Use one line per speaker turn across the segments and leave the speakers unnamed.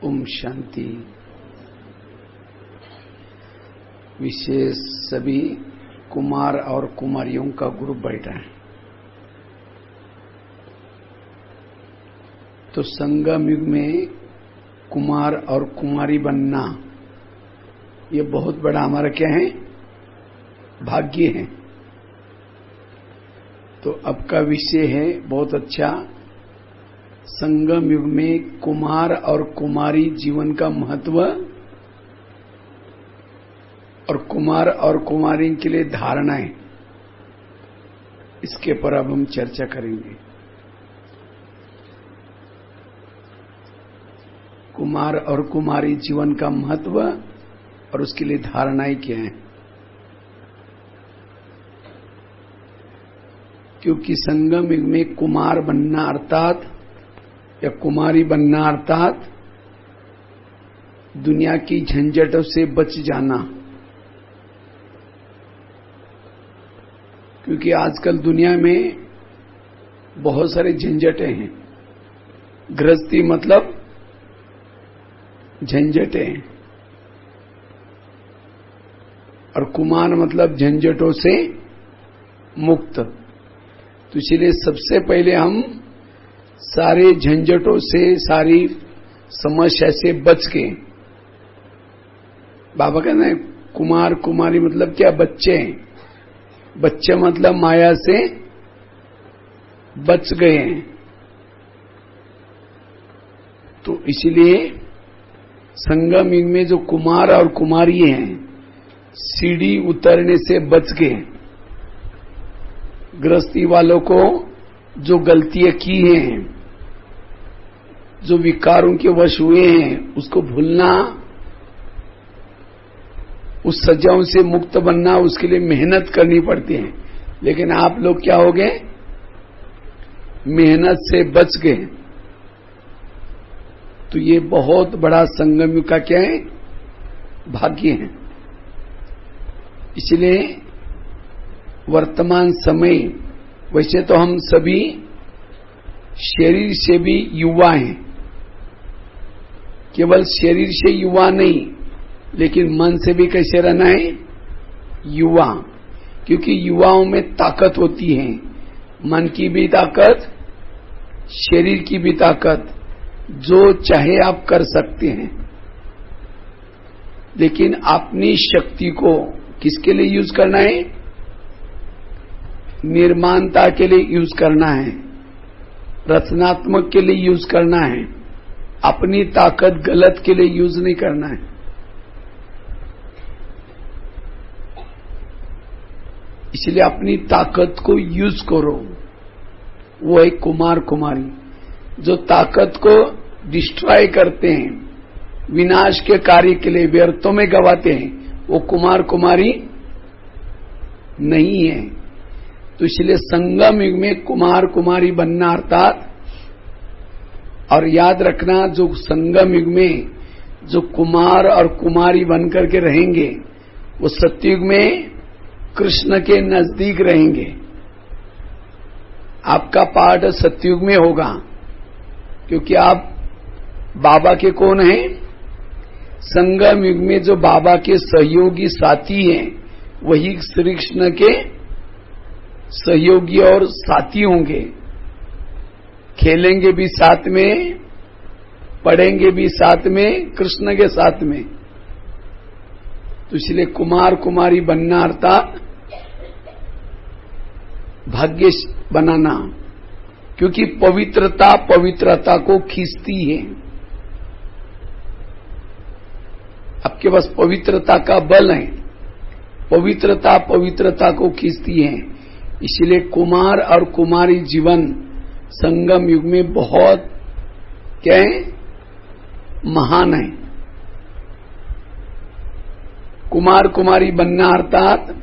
ओम शांति। विशेष सभी कुमार और कुमारियों का ग्रुप बैठा है। तो संगम युग में कुमार और कुमारी बनना ये बहुत बड़ा हमारा क्या है, भाग्य है। तो अब का विषय है बहुत अच्छा, संगम युग में कुमार और कुमारी जीवन का महत्व और कुमार और कुमारी के लिए धारणाएं, इसके पर अब हम चर्चा करेंगे। कुमार और कुमारी जीवन का महत्व और उसके लिए धारणाएं क्या है। क्योंकि संगम युग में कुमार बनना अर्थात या कुमारी बनना अर्थात दुनिया की झंझटों से बच जाना। क्योंकि आजकल दुनिया में बहुत सारे झंझटें हैं। गृहस्थी मतलब झंझटें और कुमार मतलब झंझटों से मुक्त। तो इसलिए सबसे पहले हम सारे झंझटों से, सारी समस्या से बच के, बाबा कहते हैं कुमार कुमारी मतलब क्या, बच्चे। बच्चे मतलब माया से बच गए हैं। तो इसलिए संगम युग में जो कुमार और कुमारी हैं, सीढ़ी उतरने से बच गए। गृहस्थी वालों को जो गलतियां की हैं, जो विकारों के वश हुए हैं, उसको भूलना, उस सजाओं से मुक्त बनना, उसके लिए मेहनत करनी पड़ती है। लेकिन आप लोग क्या हो गए, मेहनत से बच गए। तो ये बहुत बड़ा संगम युग का क्या है, भाग्य है। इसलिए वर्तमान समय, वैसे तो हम सभी शरीर से भी युवा हैं, केवल शरीर से युवा नहीं, लेकिन मन से भी कैसे रहना है, युवा। क्योंकि युवाओं में ताकत होती है, मन की भी ताकत, शरीर की भी ताकत, जो चाहे आप कर सकते हैं। लेकिन अपनी शक्ति को किसके लिए यूज करना है, निर्माणता के लिए यूज करना है, रचनात्मक के लिए यूज करना है। अपनी ताकत गलत के लिए यूज नहीं करना है। इसलिए अपनी ताकत को यूज करो। वो है कुमार कुमारी, जो ताकत को डिस्ट्रॉय करते हैं, विनाश के कार्य के लिए व्यर्थों में गवाते हैं, वो कुमार कुमारी नहीं है। तो इसलिए संगम युग में कुमार कुमारी बनना अर्थात, और याद रखना, जो संगम युग में जो कुमार और कुमारी बनकर के रहेंगे, वो सतयुग में कृष्ण के नजदीक रहेंगे। आपका पाठ सतयुग में होगा, क्योंकि आप बाबा के कौन हैं, संगम युग में जो बाबा के सहयोगी साथी हैं, वही श्री कृष्ण के सहयोगी और साथी होंगे। खेलेंगे भी साथ में, पढ़ेंगे भी साथ में, कृष्ण के साथ में। तो इसलिए कुमार कुमारी बनना अर्थात भाग्य बनाना। क्योंकि पवित्रता पवित्रता को खींचती है। आपके पास पवित्रता का बल है, पवित्रता पवित्रता को खींचती है। इसलिए कुमार और कुमारी जीवन संगम युग में बहुत क्या है, महान है। कुमार कुमारी बनना अर्थात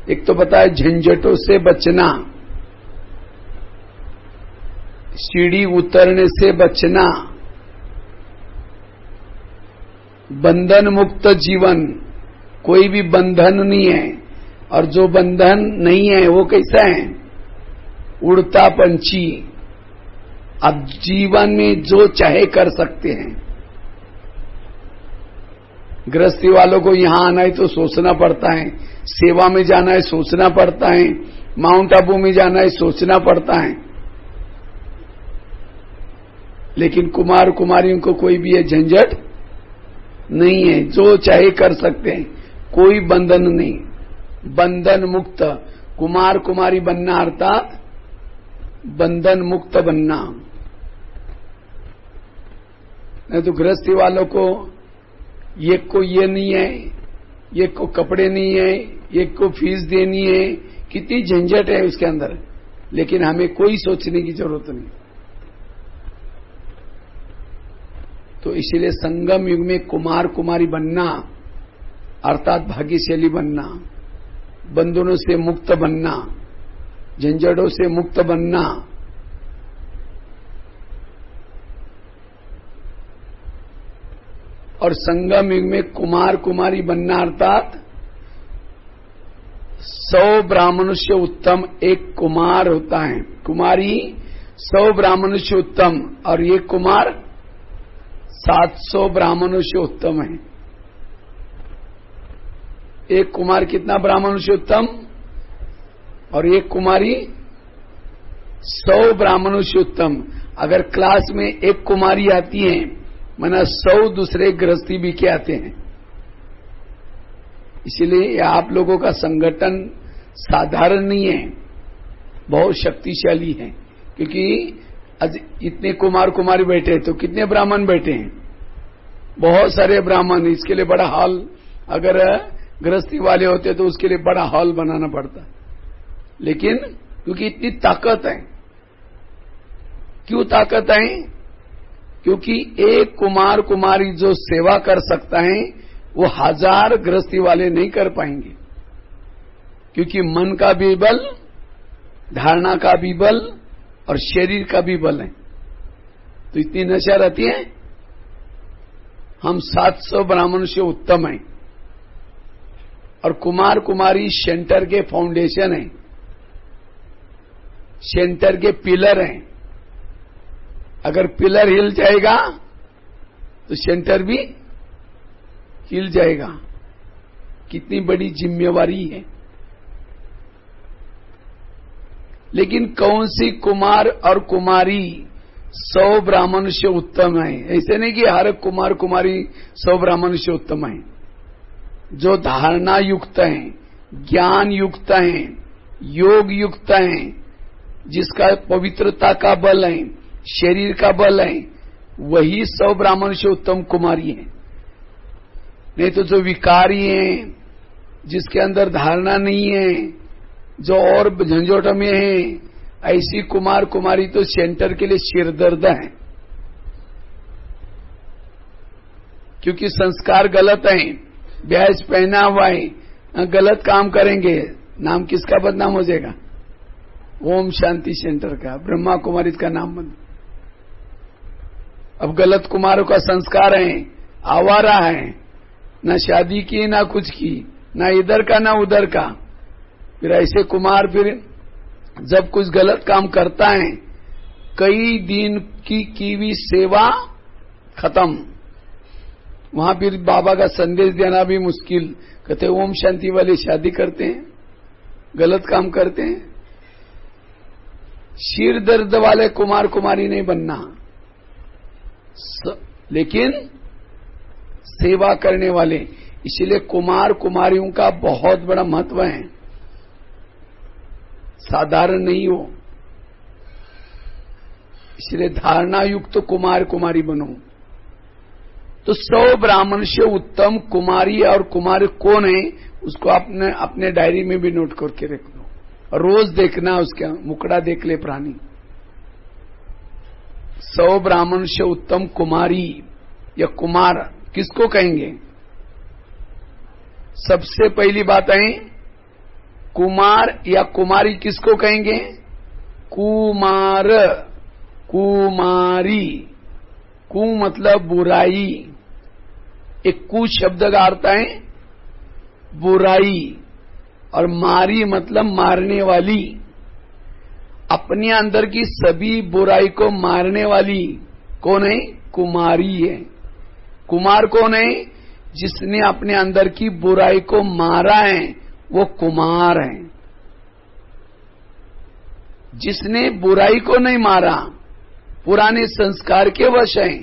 एक तो पता है झंझटों से बचना, सीढ़ी उतरने से बचना, बंधन मुक्त जीवन, कोई भी बंधन नहीं है। और जो बंधन नहीं है वो कैसा है, उड़ता पंछी। अब जीवन में जो चाहे कर सकते हैं। गृहस्थी वालों को यहां आना है तो सोचना पड़ता है, सेवा में जाना है सोचना पड़ता है, माउंट आबू में जाना है सोचना पड़ता है। लेकिन कुमार कुमारियों को कोई भी ये झंझट नहीं है, जो चाहे कर सकते हैं, कोई बंधन नहीं, बंधन मुक्त। कुमार कुमारी बनना अर्थात बंधन मुक्त बनना। नहीं तो गृहस्थी वालों को एक को ये नहीं है, एक को कपड़े नहीं है, एक को फीस देनी है, कितनी झंझट है उसके अंदर। लेकिन हमें कोई सोचने की जरूरत नहीं। तो इसीलिए संगम युग में कुमार कुमारी बनना अर्थात भाग्यशाली बनना, बंधनों से मुक्त बनना, झंझटों से मुक्त बनना। और संगम युग में कुमार कुमारी बनना अर्थात 100 ब्राह्मणों से उत्तम एक कुमार होता है, कुमारी 100 ब्राह्मणों से उत्तम, और ये कुमार 700 ब्राह्मणों से उत्तम है। एक कुमार कितना ब्राह्मणों से उत्तम, और एक कुमारी 100 ब्राह्मणों से उत्तम। अगर क्लास में एक कुमारी आती है माना 100 दूसरे गृहस्थी भी के आते हैं। इसलिए आप लोगों का संगठन साधारण नहीं है, बहुत शक्तिशाली है। क्योंकि आज इतने कुमार कुमारी बैठे हैं तो कितने ब्राह्मण बैठे हैं, बहुत सारे ब्राह्मण। इसके लिए बड़ा हॉल, अगर गृहस्थी वाले होते तो उसके लिए बड़ा हॉल बनाना पड़ता। लेकिन क्योंकि इतनी ताकत है, क्यों ताकत है? क्योंकि एक कुमार कुमारी जो सेवा कर सकता है वो 1000 गृहस्थी वाले नहीं कर पाएंगे। क्योंकि मन का भी बल, धारणा का भी बल और शरीर का भी बल है। तो इतनी नशा रहती है। हम 700 ब्राह्मण से उत्तम हैं। और कुमार कुमारी सेंटर के फाउंडेशन है, सेंटर के पिलर हैं। अगर पिलर हिल जाएगा तो सेंटर भी हिल जाएगा। कितनी बड़ी जिम्मेवारी है। लेकिन कौन सी कुमार और कुमारी 100 ब्राह्मण से उत्तम है? ऐसे नहीं कि हर कुमार कुमारी 100 ब्राह्मण से उत्तम है। जो धारणा युक्त हैं, ज्ञान युक्त हैं, योग युक्त हैं, जिसका पवित्रता का बल है, शरीर का बल है, वही 100 ब्राह्मण से उत्तम कुमारी है। नहीं तो जो विकारी हैं, जिसके अंदर धारणा नहीं है, जो और झंझोट में है, ऐसी कुमार कुमारी तो सेंटर के लिए सिरदर्द है। क्योंकि संस्कार गलत है, ब्याज पहना हुआ है, गलत काम करेंगे, नाम किसका बदनाम हो जाएगा? ओम शांति सेंटर का, ब्रह्मा कुमारी का नाम बंद। अब गलत कुमारों का संस्कार है, आवारा है, ना शादी की ना कुछ की, ना इधर का ना उधर का। फिर ऐसे कुमार फिर जब कुछ गलत काम करता है, कई दिन की हुई सेवा खत्म। वहां फिर बाबा का संदेश देना भी मुश्किल। कहते ओम शांति वाले शादी करते हैं, गलत काम करते हैं। सिर दर्द वाले कुमार कुमारी नहीं बनना, लेकिन सेवा करने वाले। इसलिए कुमार कुमारियों का बहुत बड़ा महत्व है, साधारण नहीं हो। इसलिए धारणा युक्त कुमार कुमारी बनो। तो 100 ब्राह्मण से उत्तम कुमारी और कुमार कौन है, उसको आपने अपने डायरी में भी नोट करके रख लो। रोज देखना, उसका मुकड़ा देख ले प्राणी। 100 ब्राह्मण से उत्तम कुमारी या कुमार किसको कहेंगे? सबसे पहली बात है, कुमार या कुमारी किसको कहेंगे? कुमार, कुमारी। कु मतलब बुराई, एक कु शब्द का अर्थ है बुराई, और मारी मतलब मारने वाली। अपने अंदर की सभी बुराई को मारने वाली कौन है? कुमारी है। कुमार कौन है? जिसने अपने अंदर की बुराई को मारा है वो कुमार है। जिसने बुराई को नहीं मारा, पुराने संस्कार के वश है,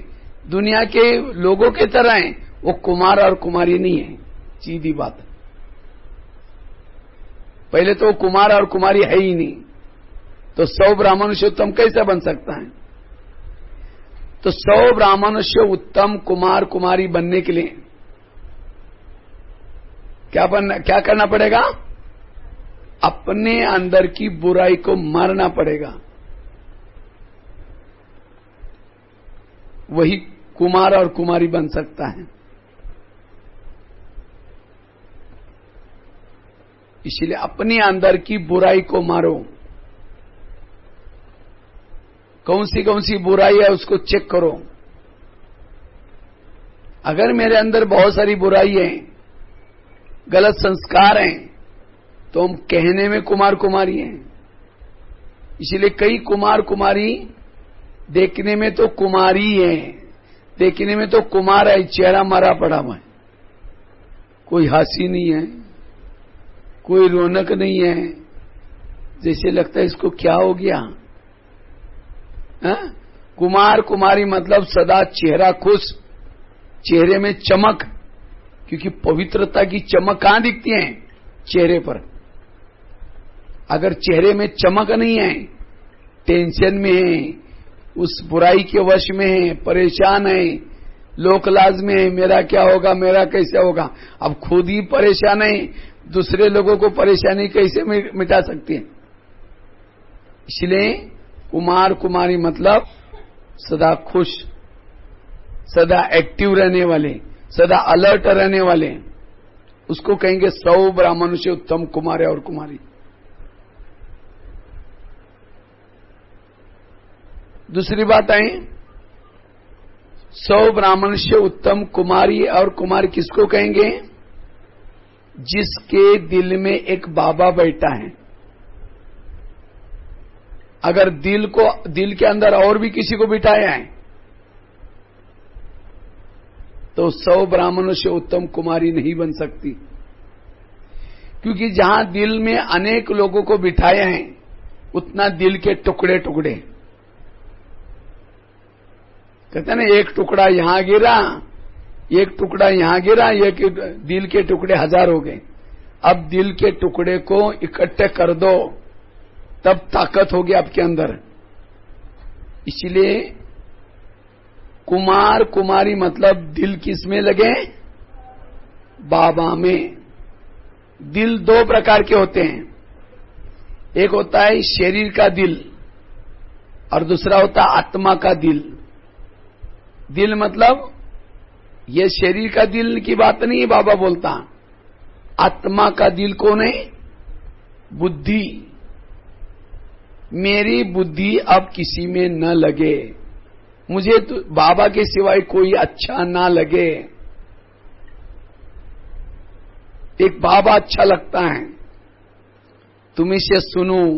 दुनिया के लोगों के तरह है, वो कुमार और कुमारी नहीं है। सीधी बात। पहले तो कुमार और कुमारी है ही नहीं, तो 100 ब्राह्मणों उत्तम कैसे बन सकता है? तो 100 ब्राह्मणों से उत्तम कुमार कुमारी बनने के लिए क्या करना पड़ेगा? अपने अंदर की बुराई को मारना पड़ेगा। वही कुमार और कुमारी बन सकता है। इसलिए अपने अंदर की बुराई को मारो। कौन सी बुराई है उसको चेक करो। अगर मेरे अंदर बहुत सारी बुराई है, गलत संस्कार हैं, तो हम कहने में कुमार कुमारी हैं। इसलिए कई कुमार कुमारी देखने में तो कुमारी है, देखने में तो कुमार है, चेहरा मरा पड़ा हुआ है, कोई हंसी नहीं है, कोई रौनक नहीं है, जैसे लगता है इसको क्या हो गया। कुमार कुमारी मतलब सदा चेहरा खुश, चेहरे में चमक, क्योंकि पवित्रता की चमक कहां दिखती है? चेहरे पर। अगर चेहरे में चमक नहीं है, टेंशन में है, उस बुराई के वश में है, परेशान है, लोकलाज में है, मेरा क्या होगा, मेरा कैसे होगा। अब खुद ही परेशान है, दूसरे लोगों को परेशानी कैसे मिटा सकती है? इसलिए कुमार कुमारी मतलब सदा खुश, सदा एक्टिव रहने वाले, सदा अलर्ट रहने वाले, उसको कहेंगे 100 ब्राह्मणों से उत्तम कुमार और कुमारी। दूसरी बात आई, 100 ब्राह्मण से उत्तम कुमारी और कुमार किसको कहेंगे? जिसके दिल में एक बाबा बैठा है। अगर दिल के अंदर और भी किसी को बिठाया है तो 100 ब्राह्मणों से उत्तम कुमारी नहीं बन सकती, क्योंकि जहां दिल में अनेक लोगों को बिठाया है उतना दिल के टुकड़े टुकड़े। कहते हैं ना, एक टुकड़ा यहां गिरा, एक टुकड़ा यहां गिरा, एक दिल के टुकड़े 1000 हो गए। अब दिल के टुकड़े को इकट्ठे कर दो, तब ताकत होगी आपके अंदर। इसलिए कुमार कुमारी मतलब दिल किसमें लगे? बाबा में। दिल 2 प्रकार के होते हैं, एक होता है शरीर का दिल और दूसरा होता है आत्मा का दिल। दिल मतलब ये शरीर का दिल की बात नहीं है, बाबा बोलता। आत्मा का दिल कौन है? बुद्धि। मेरी बुद्धि अब किसी में न लगे, मुझे तो बाबा के सिवाय कोई अच्छा ना लगे। एक बाबा अच्छा लगता है, तुम्ही से सुनूं,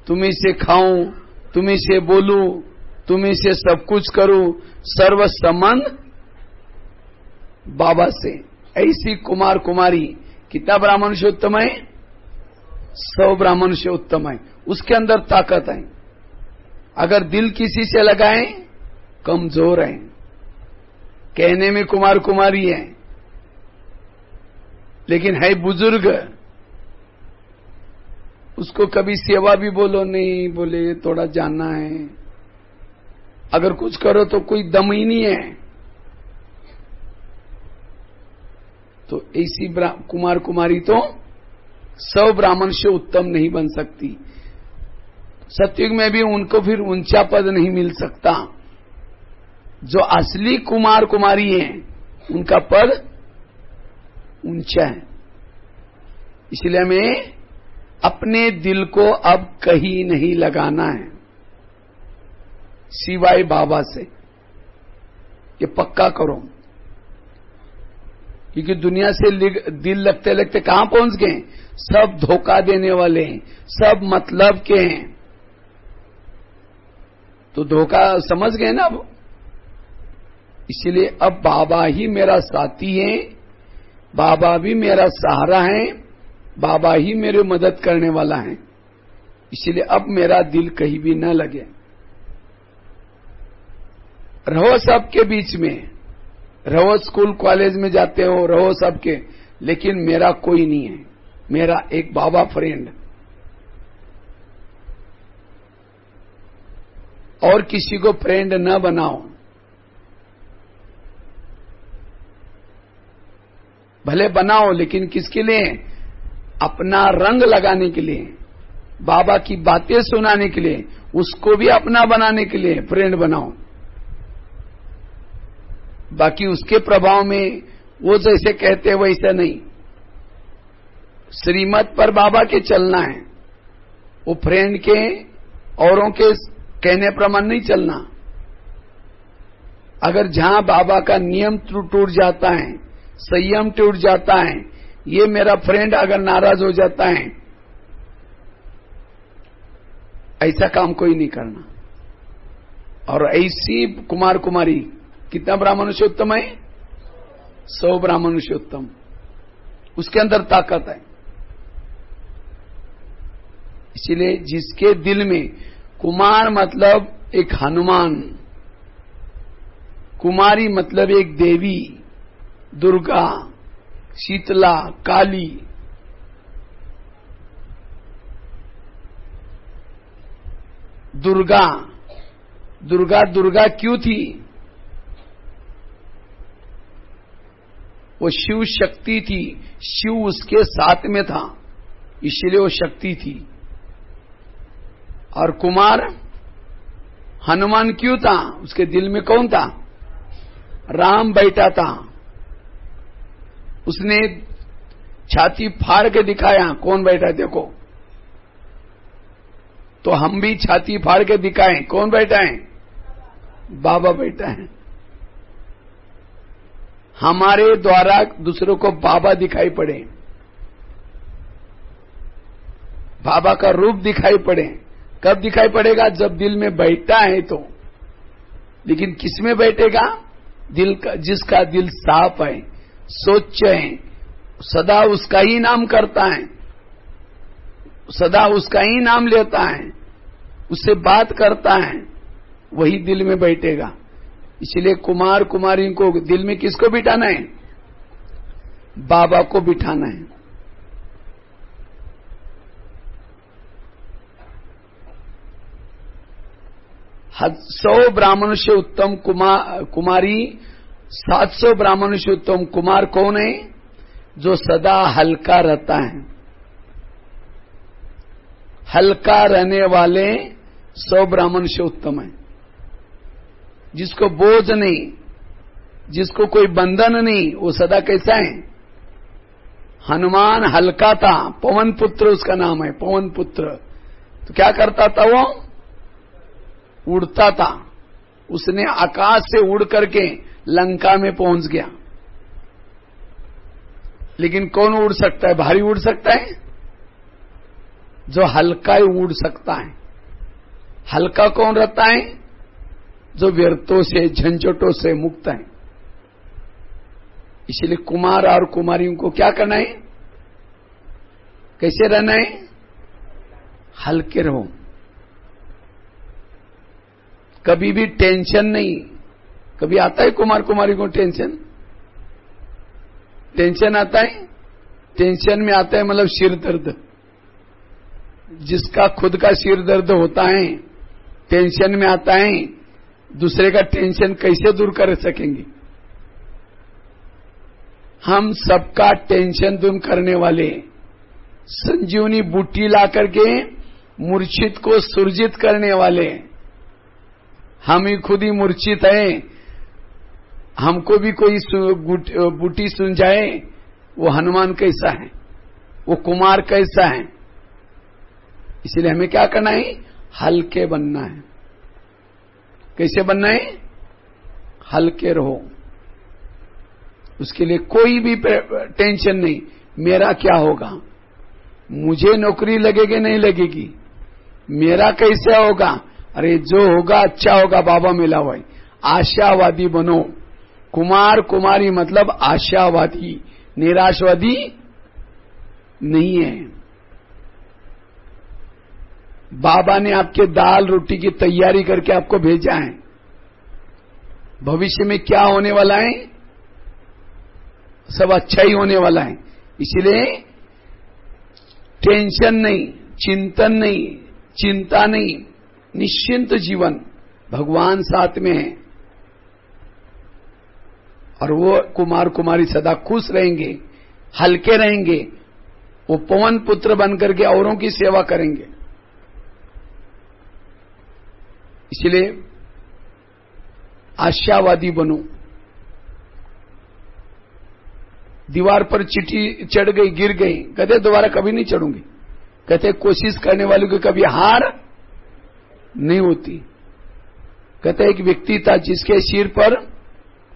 तुम्ही से खाऊं, तुम्ही से बोलूं, तुम्ही से सब कुछ करूं, सर्व संबंध बाबा से। ऐसी कुमार कुमारी कितना ब्राह्मण से उत्तम है? 100 ब्राह्मण से उत्तम है। उसके अंदर ताकत है। अगर दिल किसी से लगाए कमजोर है, कहने में कुमार कुमारी है, लेकिन है बुजुर्ग, उसको कभी सेवा भी बोलो नहीं, बोले थोड़ा जानना है, अगर कुछ करो तो कोई दम ही नहीं है। तो ऐसी कुमार कुमारी तो 100 ब्राह्मण से उत्तम नहीं बन सकती। सतयुग में भी उनको फिर ऊंचा पद नहीं मिल सकता। जो असली कुमार कुमारी हैं उनका पद ऊंचा है। इसलिए हमें अपने दिल को अब कहीं नहीं लगाना है सिवाय बाबा से। ये पक्का करो, क्योंकि दुनिया से दिल लगते लगते कहां पहुंच गए? सब धोखा देने वाले हैं, सब मतलब के हैं। तो धोखा समझ गए ना अब। इसलिए अब बाबा ही मेरा साथी है, बाबा भी मेरा सहारा है, बाबा ही मेरे मदद करने वाला है, इसलिए अब मेरा दिल कहीं भी न लगे। रहो सबके बीच में, रहो स्कूल कॉलेज में जाते हो, रहो सबके, लेकिन मेरा कोई नहीं है, मेरा एक बाबा फ्रेंड, और किसी को फ्रेंड न बनाओ। भले बनाओ, लेकिन किसके लिए? अपना रंग लगाने के लिए, बाबा की बातें सुनाने के लिए, उसको भी अपना बनाने के लिए फ्रेंड बनाओ। बाकी उसके प्रभाव में वो जैसे कहते हैं वैसा नहीं, श्रीमत पर बाबा के चलना है, वो फ्रेंड के औरों के कहने प्रमाण नहीं चलना। अगर जहां बाबा का नियम टूट जाता है, संयम टूट जाता है, ये मेरा फ्रेंड अगर नाराज हो जाता है, ऐसा काम कोई नहीं करना। और ऐसी कुमार कुमारी, कितना ब्राह्मणोत्तम है? 100 ब्राह्मणोत्तम, उसके अंदर ताकत है। इसलिए जिसके दिल में कुमार मतलब एक हनुमान, कुमारी मतलब एक देवी, दुर्गा, शीतला, काली, दुर्गा, दुर्गा दुर्गा क्यों थी? वो शिव शक्ति थी, शिव उसके साथ में था, इसलिए वो शक्ति थी। और कुमार हनुमान क्यों था? उसके दिल में कौन था? राम बैठा था। उसने छाती फाड़ के दिखाया कौन बैठा है, देखो। तो हम भी छाती फाड़ के दिखाएं कौन बैठा है? बाबा बैठा है। हमारे द्वारा दूसरों को बाबा दिखाई पड़े, बाबा का रूप दिखाई पड़े। कब दिखाई पड़ेगा? जब दिल में बैठा है तो। लेकिन किस में बैठेगा? दिल का, जिसका दिल साफ है, स्वच्छ है, सदा उसका ही नाम करता है, सदा उसका ही नाम लेता है, उससे बात करता है, वही दिल में बैठेगा। इसलिए कुमार कुमारी को दिल में किसको बिठाना है? बाबा को बिठाना है। 100 ब्राह्मण से उत्तम कुमारी, 700 ब्राह्मण से उत्तम कुमार कौन है? जो सदा हल्का रहता है। हल्का रहने वाले 100 ब्राह्मण से उत्तम है। जिसको बोझ नहीं, जिसको कोई बंधन नहीं, वो सदा कैसा है? हनुमान हल्का था, पवन पुत्र उसका नाम है, पवन पुत्र। तो क्या करता था वो? उड़ता था। उसने आकाश से उड़ करके लंका में पहुंच गया। लेकिन कौन उड़ सकता है? भारी उड़ सकता है? जो हल्का ही उड़ सकता है। हल्का कौन रहता है? जो व्यर्थों से, झंझटों से मुक्त है। इसलिए कुमार और कुमारियों को क्या करना है? कैसे रहना है? हल्के रहो, कभी भी टेंशन नहीं। कभी आता है कुमार कुमारी को टेंशन? टेंशन आता है? टेंशन में आता है मतलब सिर दर्द। जिसका खुद का सिर दर्द होता है, टेंशन में आता है, दूसरे का टेंशन कैसे दूर कर सकेंगे? हम सबका टेंशन दूर करने वाले, संजीवनी बूटी ला करके मूर्छित को सुरजित करने वाले, हम ही खुद ही मूर्छित हैं। हमको भी कोई बूटी सुन जाए, वो हनुमान कैसा है, वो कुमार कैसा है। इसलिए हमें क्या करना है? हल्के बनना है। कैसे बनना है? हल्के रहो। उसके लिए कोई भी टेंशन नहीं, मेरा क्या होगा, मुझे नौकरी लगेगी नहीं लगेगी, मेरा कैसे होगा, अरे जो होगा अच्छा होगा, बाबा मिला हुआ है। आशावादी बनो। कुमार कुमारी मतलब आशावादी, निराशवादी नहीं है। बाबा ने आपके दाल रोटी की तैयारी करके आपको भेजा है। भविष्य में क्या होने वाला है, सब अच्छा ही होने वाला है। इसलिए टेंशन नहीं, चिंतन नहीं, चिंता नहीं, निश्चिंत जीवन, भगवान साथ में है। और वो कुमार कुमारी सदा खुश रहेंगे, हल्के रहेंगे, वो पवन पुत्र बनकर के औरों की सेवा करेंगे। इसलिए आशावादी बनो। दीवार पर चिट्ठी चढ़ गई, गिर गई, कहते दोबारा कभी नहीं चढ़ूंगी। कहते कोशिश करने वालों की कभी हार नहीं होती। कहते एक व्यक्ति था जिसके सिर पर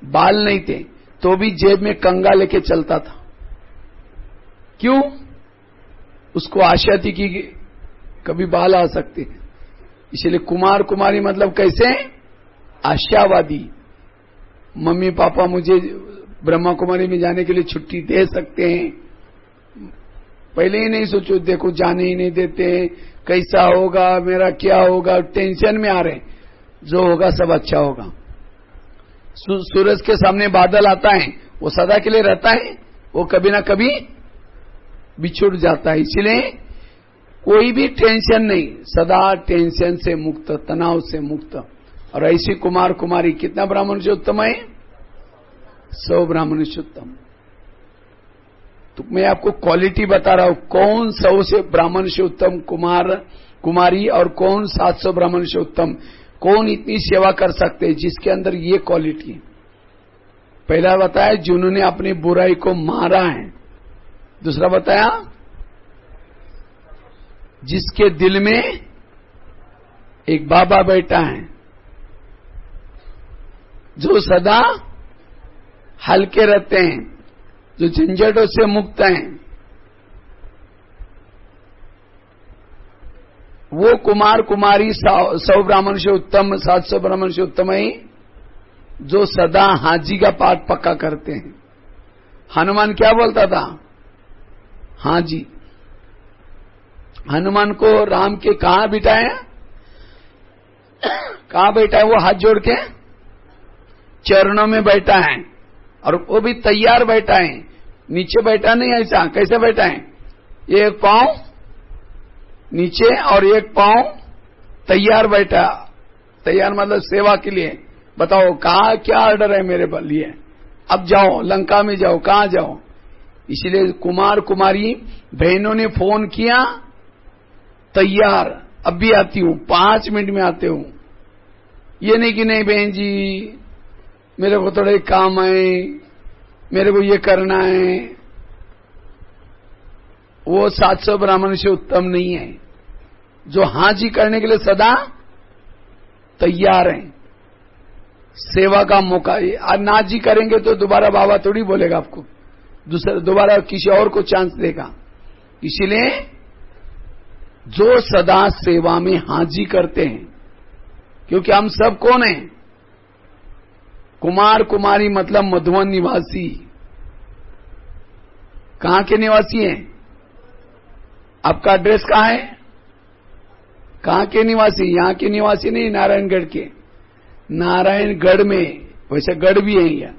बाल नहीं थे तो भी जेब में कंगा लेके चलता था। क्यों? उसको आशा थी कि कभी बाल आ सकते हैं। इसलिए कुमार कुमारी मतलब कैसे? आशावादी। मम्मी पापा मुझे ब्रह्मा कुमारी में जाने के लिए छुट्टी दे सकते हैं, पहले ही नहीं सोचो, देखो जाने ही नहीं देते, कैसा होगा, मेरा क्या होगा, टेंशन में आ रहे। जो होगा सब अच्छा होगा। सूरज के सामने बादल आता है, वो सदा के लिए रहता है, वो कभी ना कभी बिछुड़ जाता है। इसलिए कोई भी टेंशन नहीं, सदा टेंशन से मुक्त, तनाव से मुक्त। और ऐसी कुमार कुमारी कितना ब्राह्मण से उत्तम है? 100 ब्राह्मण से उत्तम। तो मैं आपको क्वालिटी बता रहा हूं, कौन 100 से ब्राह्मण से उत्तम कुमार कुमारी और कौन 700 ब्राह्मण से उत्तम, कौन इतनी सेवा कर सकते हैं जिसके अंदर ये क्वालिटी है। पहला बताया जिन्होंने अपनी बुराई को मारा है। दूसरा बताया जिसके दिल में एक बाबा बैठा है, जो सदा हल्के रहते हैं, जो झंझटों से मुक्त हैं। वो कुमार कुमारी 100 ब्राह्मण से उत्तम, 700 ब्राह्मण से उत्तम है, जो सदा हाजी का पाठ पक्का करते हैं। हनुमान क्या बोलता था? हाजी। हनुमान को राम के कहां बिठाया? कहां बैठा है? वो हाथ जोड़ के चरणों में बैठा है, और वो भी तैयार बैठा है, नीचे बैठा नहीं। ऐसा कैसे बैठा है? एक पांव नीचे और एक पांव तैयार बैठा। तैयार मतलब सेवा के लिए। बताओ कहा क्या ऑर्डर है मेरे लिए? अब जाओ, लंका में जाओ, कहां जाओ? इसलिए कुमार कुमारी बहनों ने फोन किया, तैयार, अब भी आती हूं, 5 मिनट में आते हूं। ये नहीं कि नहीं बहन जी मेरे को थोड़ा काम है, मेरे को ये करना है। वो 700 ब्राह्मण से उत्तम नहीं है, जो हाजी करने के लिए सदा तैयार हैं। सेवा का मौका, नाजी करेंगे तो दोबारा बाबा थोड़ी बोलेगा आपको, दोबारा किसी और को चांस देगा। इसलिए जो सदा सेवा में हाजी करते हैं, क्योंकि हम सब कौन हैं? कुमार कुमारी मतलब मधुवन निवासी। कहां के निवासी हैं? आपका एड्रेस कहां है? कहां के निवासी? यहां के निवासी नहीं, नारायणगढ़ के। नारायणगढ़ में वैसे गढ़ भी है,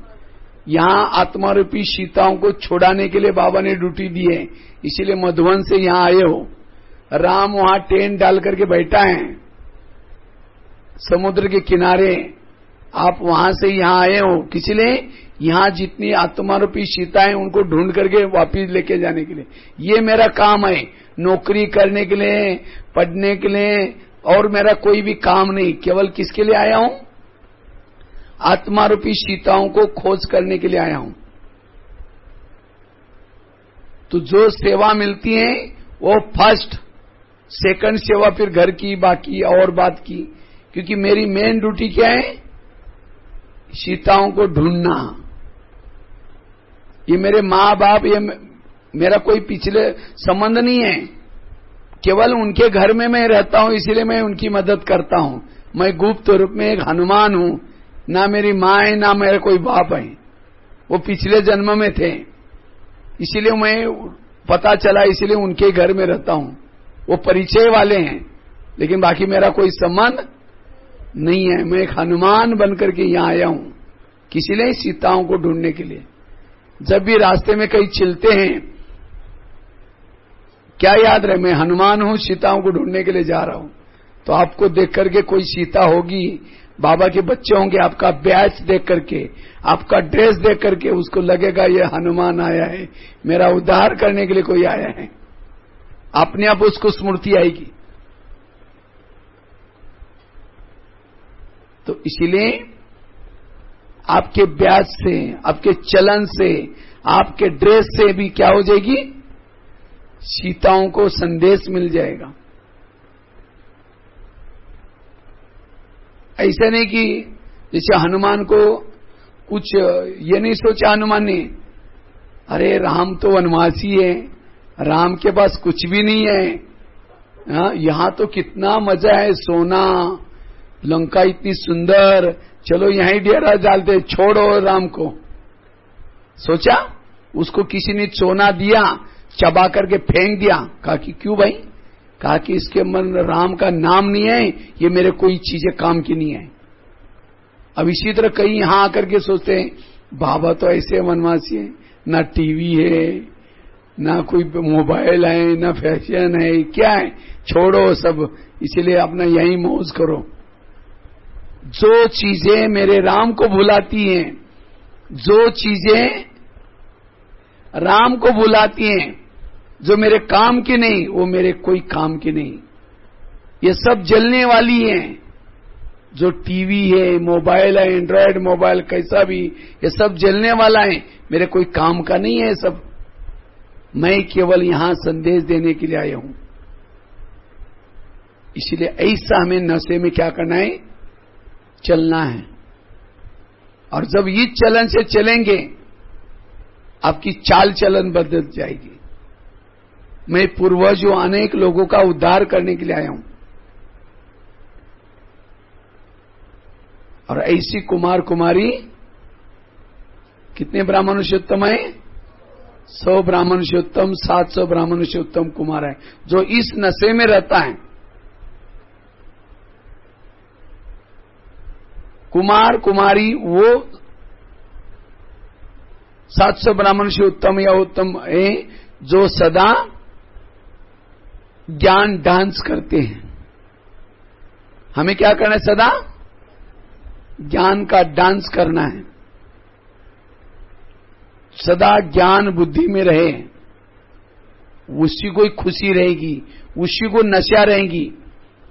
यहां आत्मा रूपी सीताओं को छुड़ाने के लिए बाबा ने ड्यूटी दी है, इसीलिए मधुवन से यहां आए हो। राम वहां टेंट डाल करके बैठा है समुद्र के किनारे, आप वहां से यहां आए हो, किसी लिए? यहां जितनी आत्मा रूपी सीता है उनको ढूंढ करके वापिस लेके जाने के लिए। ये मेरा काम है, नौकरी करने के लिए, पढ़ने के लिए, और मेरा कोई भी काम नहीं। केवल किसके लिए आया हूं? आत्मा रूपी सीताओं को खोज करने के लिए आया हूं। तो जो सेवा मिलती है वो फर्स्ट, सेकंड सेवा फिर घर की, बाकी और बात की। क्योंकि मेरी मेन ड्यूटी क्या है? सीताओं को ढूंढना। ये मेरे माँ बाप, ये मेरा कोई पिछले संबंध नहीं है, केवल उनके घर में मैं रहता हूं, इसीलिए मैं उनकी मदद करता हूं। मैं गुप्त रूप में एक हनुमान हूं, ना मेरी माँ है ना मेरा कोई बाप है, वो पिछले जन्म में थे। इसीलिए मैं पता चला, इसीलिए उनके घर में रहता हूं। वो परिचय वाले हैं, लेकिन बाकी मेरा कोई संबंध नहीं है। मैं एक हनुमान बनकर के यहां आया हूं, किसी लिए? सीताओं को ढूंढने के लिए। जब भी रास्ते में कहीं चलते हैं, क्या याद रहे, मैं हनुमान हूं, सीताओं को ढूंढने के लिए जा रहा हूं। तो आपको देख करके कोई सीता होगी, बाबा के बच्चे होंगे, आपका बैच देख करके, आपका ड्रेस देख करके उसको लगेगा ये हनुमान आया है, मेरा उद्धार करने के लिए कोई आया है। अपने आप उसको स्मृति आएगी। तो इसीलिए आपके ब्याज से, आपके चलन से, आपके ड्रेस से भी क्या हो जाएगी? सीताओं को संदेश मिल जाएगा। ऐसा नहीं कि जैसे हनुमान को कुछ ये नहीं सोचा हनुमान ने, अरे राम तो वनवासी है, राम के पास कुछ भी नहीं है, यहां तो कितना मजा है, सोना, लंका इतनी सुंदर, चलो यहीं डेरा डालते, छोड़ो राम को। सोचा? उसको किसी ने सोना दिया, चबा करके फेंक दिया। कहा कि क्यों भाई? कहा कि इसके मन राम का नाम नहीं है, ये मेरे कोई चीजें काम की नहीं है। अब इसी तरह कई यहां आकर के सोचते हैं बाबा तो ऐसे वनवासी है, ना टीवी है, ना कोई मोबाइल है, ना फैशन है, क्या है? छोड़ो सब, इसीलिए अपना यही मौज करो। जो चीजें मेरे राम को भुलाती हैं, जो चीजें राम को भुलाती हैं, जो मेरे काम की नहीं, वो मेरे कोई काम की नहीं। ये सब जलने वाली हैं। जो टीवी है, मोबाइल है, एंड्रॉयड मोबाइल कैसा भी, ये सब जलने वाला है, मेरे कोई काम का नहीं है सब। मैं केवल यहां संदेश देने के लिए आया हूं। इसलिए ऐसा हमें नशे में क्या करना है? चलना है। और जब इस चलन से चलेंगे, आपकी चाल चलन बदल जाएगी। मैं पूर्वजों अनेक लोगों का उद्धार करने के लिए आया हूं। और ऐसी कुमार कुमारी कितने ब्राह्मणों से उत्तम है? 100 ब्राह्मण से उत्तम, 700 ब्राह्मणों से उत्तम कुमार है जो इस नशे में रहता है। कुमार कुमारी वो 700 ब्राह्मण से उत्तम या उत्तम है जो सदा ज्ञान डांस करते हैं। हमें क्या करना है? सदा ज्ञान का डांस करना है। सदा ज्ञान बुद्धि में रहे, उसी को खुशी रहेगी, उसी को नशा रहेगी।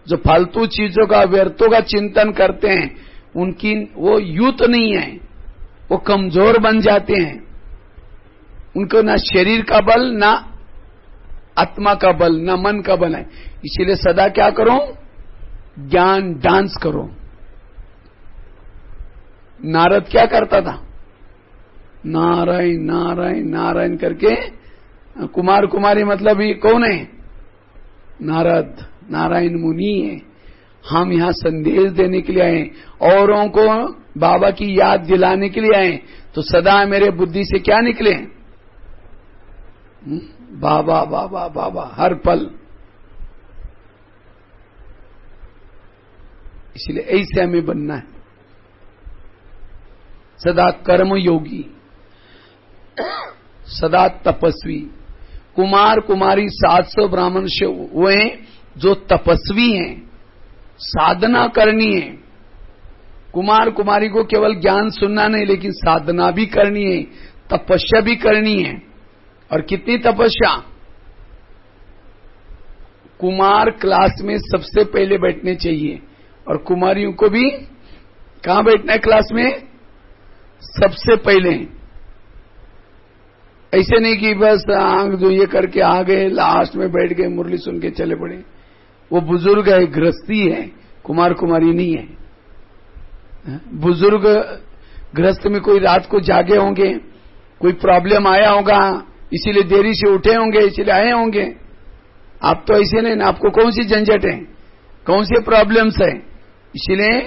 जो फालतू चीजों का, व्यर्थों का चिंतन करते हैं, उनकी वो यूथ नहीं है, वो कमजोर बन जाते हैं। उनको ना शरीर का बल, ना आत्मा का बल, ना मन का बल है। इसीलिए सदा क्या करो? ज्ञान डांस करो। नारद क्या करता था? नारायण नारायण नारायण करके, कुमार कुमारी मतलब ये कौन है? नारद, नारायण मुनि है। हम यहां संदेश देने के लिए आए, औरों को बाबा की याद दिलाने के लिए आए। तो सदा मेरे बुद्धि से क्या निकले? बाबा बाबा बाबा हर पल। इसलिए ऐसे हमें बनना है, सदा कर्म योगी, सदा तपस्वी। कुमार कुमारी 700 ब्राह्मण से वो हैं जो तपस्वी हैं, साधना करनी है। कुमार कुमारी को केवल ज्ञान सुनना नहीं, लेकिन साधना भी करनी है, तपस्या भी करनी है। और कितनी तपस्या? कुमार क्लास में सबसे पहले बैठने चाहिए, और कुमारियों को भी कहां बैठना है? क्लास में सबसे पहले। ऐसे नहीं कि बस आंख जो ये करके आ गए, लास्ट में बैठ गए, मुरली सुन के चले पड़े। वो बुजुर्ग है, गृहस्थी है, कुमार कुमारी नहीं है। बुजुर्ग गृहस्थ में कोई रात को जागे होंगे, कोई प्रॉब्लम आया होगा, इसीलिए देरी से उठे होंगे, इसीलिए आए होंगे। आप तो ऐसे नहीं ना, आपको कौन सी झंझट है, कौन सी प्रॉब्लम्स है, इसीलिए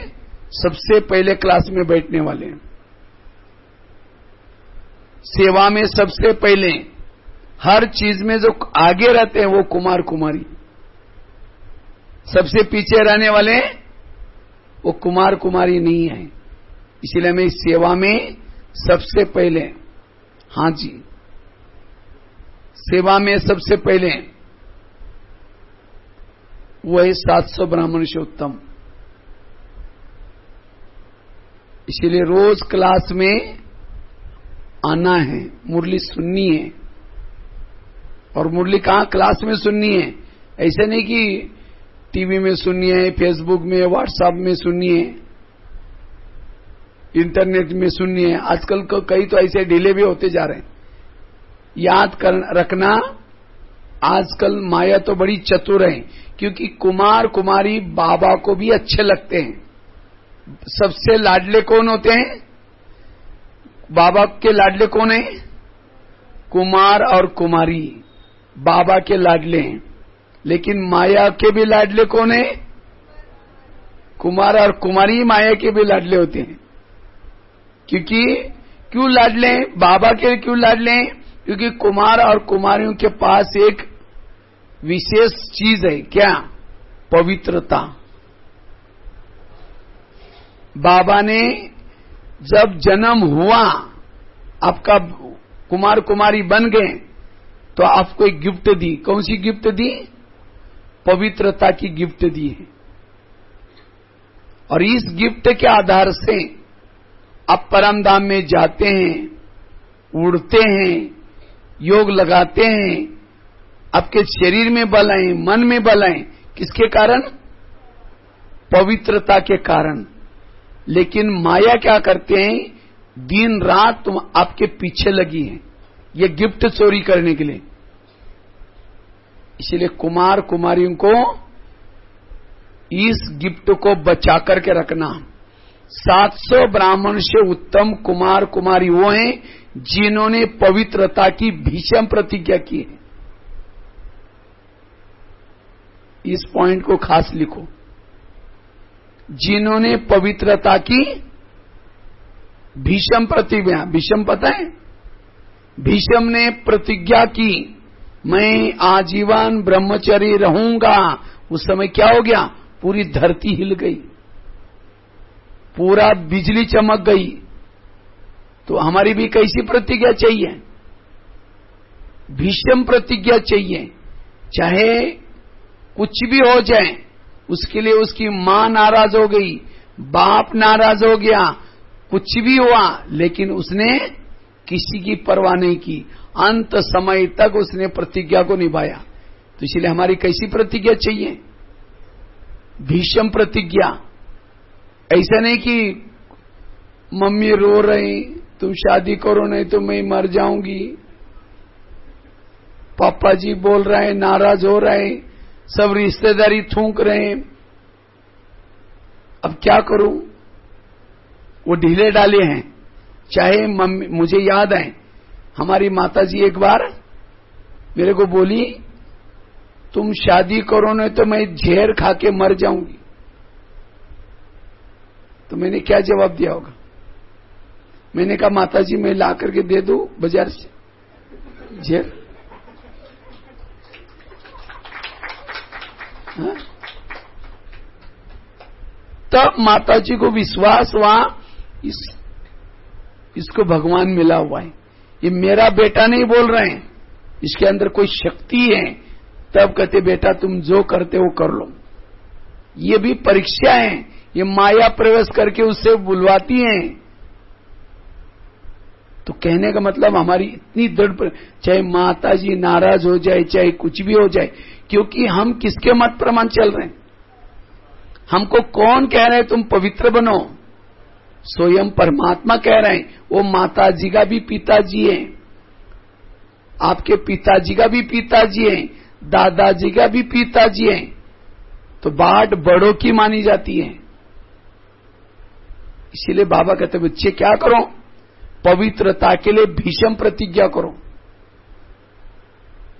सबसे पहले क्लास में बैठने वाले। सेवा में सबसे पहले हर चीज में जो आगे रहते हैं वो कुमार कुमारी, सबसे पीछे रहने वाले वो कुमार कुमारी नहीं है। इसलिए हमें इस सेवा में सबसे पहले, हाँ जी, सेवा में सबसे पहले वो है 700 ब्राह्मण से उत्तम। इसलिए रोज क्लास में आना है, मुरली सुननी है। और मुरली कहां? क्लास में सुननी है। ऐसे नहीं कि टीवी में सुननी है, फेसबुक में, व्हाट्सएप में सुननी है, इंटरनेट में सुननी है। आजकल कई तो ऐसे डिले भी होते जा रहे हैं। याद रखना, आजकल माया तो बड़ी चतुर है, क्योंकि कुमार कुमारी बाबा को भी अच्छे लगते हैं। सबसे लाडले कौन होते हैं? बाबा के लाडले कौन है? कुमार और कुमारी बाबा के लाडले हैं। लेकिन माया के भी लाडले कौन है? कुमार और कुमारी माया के भी लाडले होते हैं। क्योंकि क्यों लाडले हैं? बाबा के क्यों लाडले हैं? क्योंकि कुमार और कुमारियों के पास एक विशेष चीज है। क्या? पवित्रता। बाबा ने जब जन्म हुआ, आपका कुमार कुमारी बन गए, तो आपको एक गिफ्ट दी। कौन सी गिफ्ट दी? पवित्रता की गिफ्ट दी है। और इस गिफ्ट के आधार से आप परम धाम में जाते हैं, उड़ते हैं, योग लगाते हैं, आपके शरीर में बल आए, मन में बल आए। किसके कारण? पवित्रता के कारण। लेकिन माया क्या करते हैं? दिन रात तुम आपके पीछे लगी है, ये गिफ्ट चोरी करने के लिए। इसलिए कुमार कुमारियों को इस गिफ्ट को बचा करके रखना। 700 ब्राह्मण से उत्तम कुमार कुमारी वो हैं जिन्होंने पवित्रता की भीषण प्रतिज्ञा की है। इस पॉइंट को खास लिखो, जिन्होंने पवित्रता की भीषम प्रतिज्ञा। भीषम पता है? भीषम ने प्रतिज्ञा की, मैं आजीवन ब्रह्मचर्य रहूंगा। उस समय क्या हो गया? पूरी धरती हिल गई, पूरा बिजली चमक गई। तो हमारी भी कैसी प्रतिज्ञा चाहिए? भीषम प्रतिज्ञा चाहिए। चाहे कुछ भी हो जाए, उसके लिए उसकी मां नाराज हो गई, बाप नाराज हो गया, कुछ भी हुआ, लेकिन उसने किसी की परवाह नहीं की। अंत समय तक उसने प्रतिज्ञा को निभाया। तो इसलिए हमारी कैसी प्रतिज्ञा चाहिए? भीषम प्रतिज्ञा। ऐसा नहीं कि मम्मी रो रही, तुम शादी करो नहीं तो मैं मर जाऊंगी, पापा जी बोल रहे हैं, नाराज हो रहे हैं, सब रिश्तेदारी थूक रहे हैं, अब क्या करूं? वो ढीले डाले हैं। चाहे मम्मी, मुझे याद है हमारी माताजी एक बार मेरे को बोली, तुम शादी करो नहीं तो मैं जहर खा के मर जाऊंगी। तो मैंने क्या जवाब दिया होगा? मैंने कहा माताजी मैं ला करके दे दूं बाजार से जहर? हाँ? तब माताजी को विश्वास हुआ, इसको भगवान मिला हुआ है, ये मेरा बेटा नहीं बोल रहे हैं, इसके अंदर कोई शक्ति है। तब कहते बेटा तुम जो करते हो कर लो। ये भी परीक्षा है, ये माया प्रवेश करके उससे बुलवाती है। तो कहने का मतलब हमारी इतनी दृढ़, चाहे माताजी नाराज हो जाए, चाहे कुछ भी हो जाए, क्योंकि हम किसके मत प्रमाण चल रहे हैं? हमको कौन कह रहे हैं तुम पवित्र बनो? स्वयं परमात्मा कह रहे हैं। वो माताजी का भी पिताजी है, आपके पिताजी का भी पिताजी है, दादाजी का भी पिताजी है। तो बात बड़ों की मानी जाती है। इसीलिए बाबा कहते बच्चे क्या करो? पवित्रता के लिए भीषम प्रतिज्ञा करो।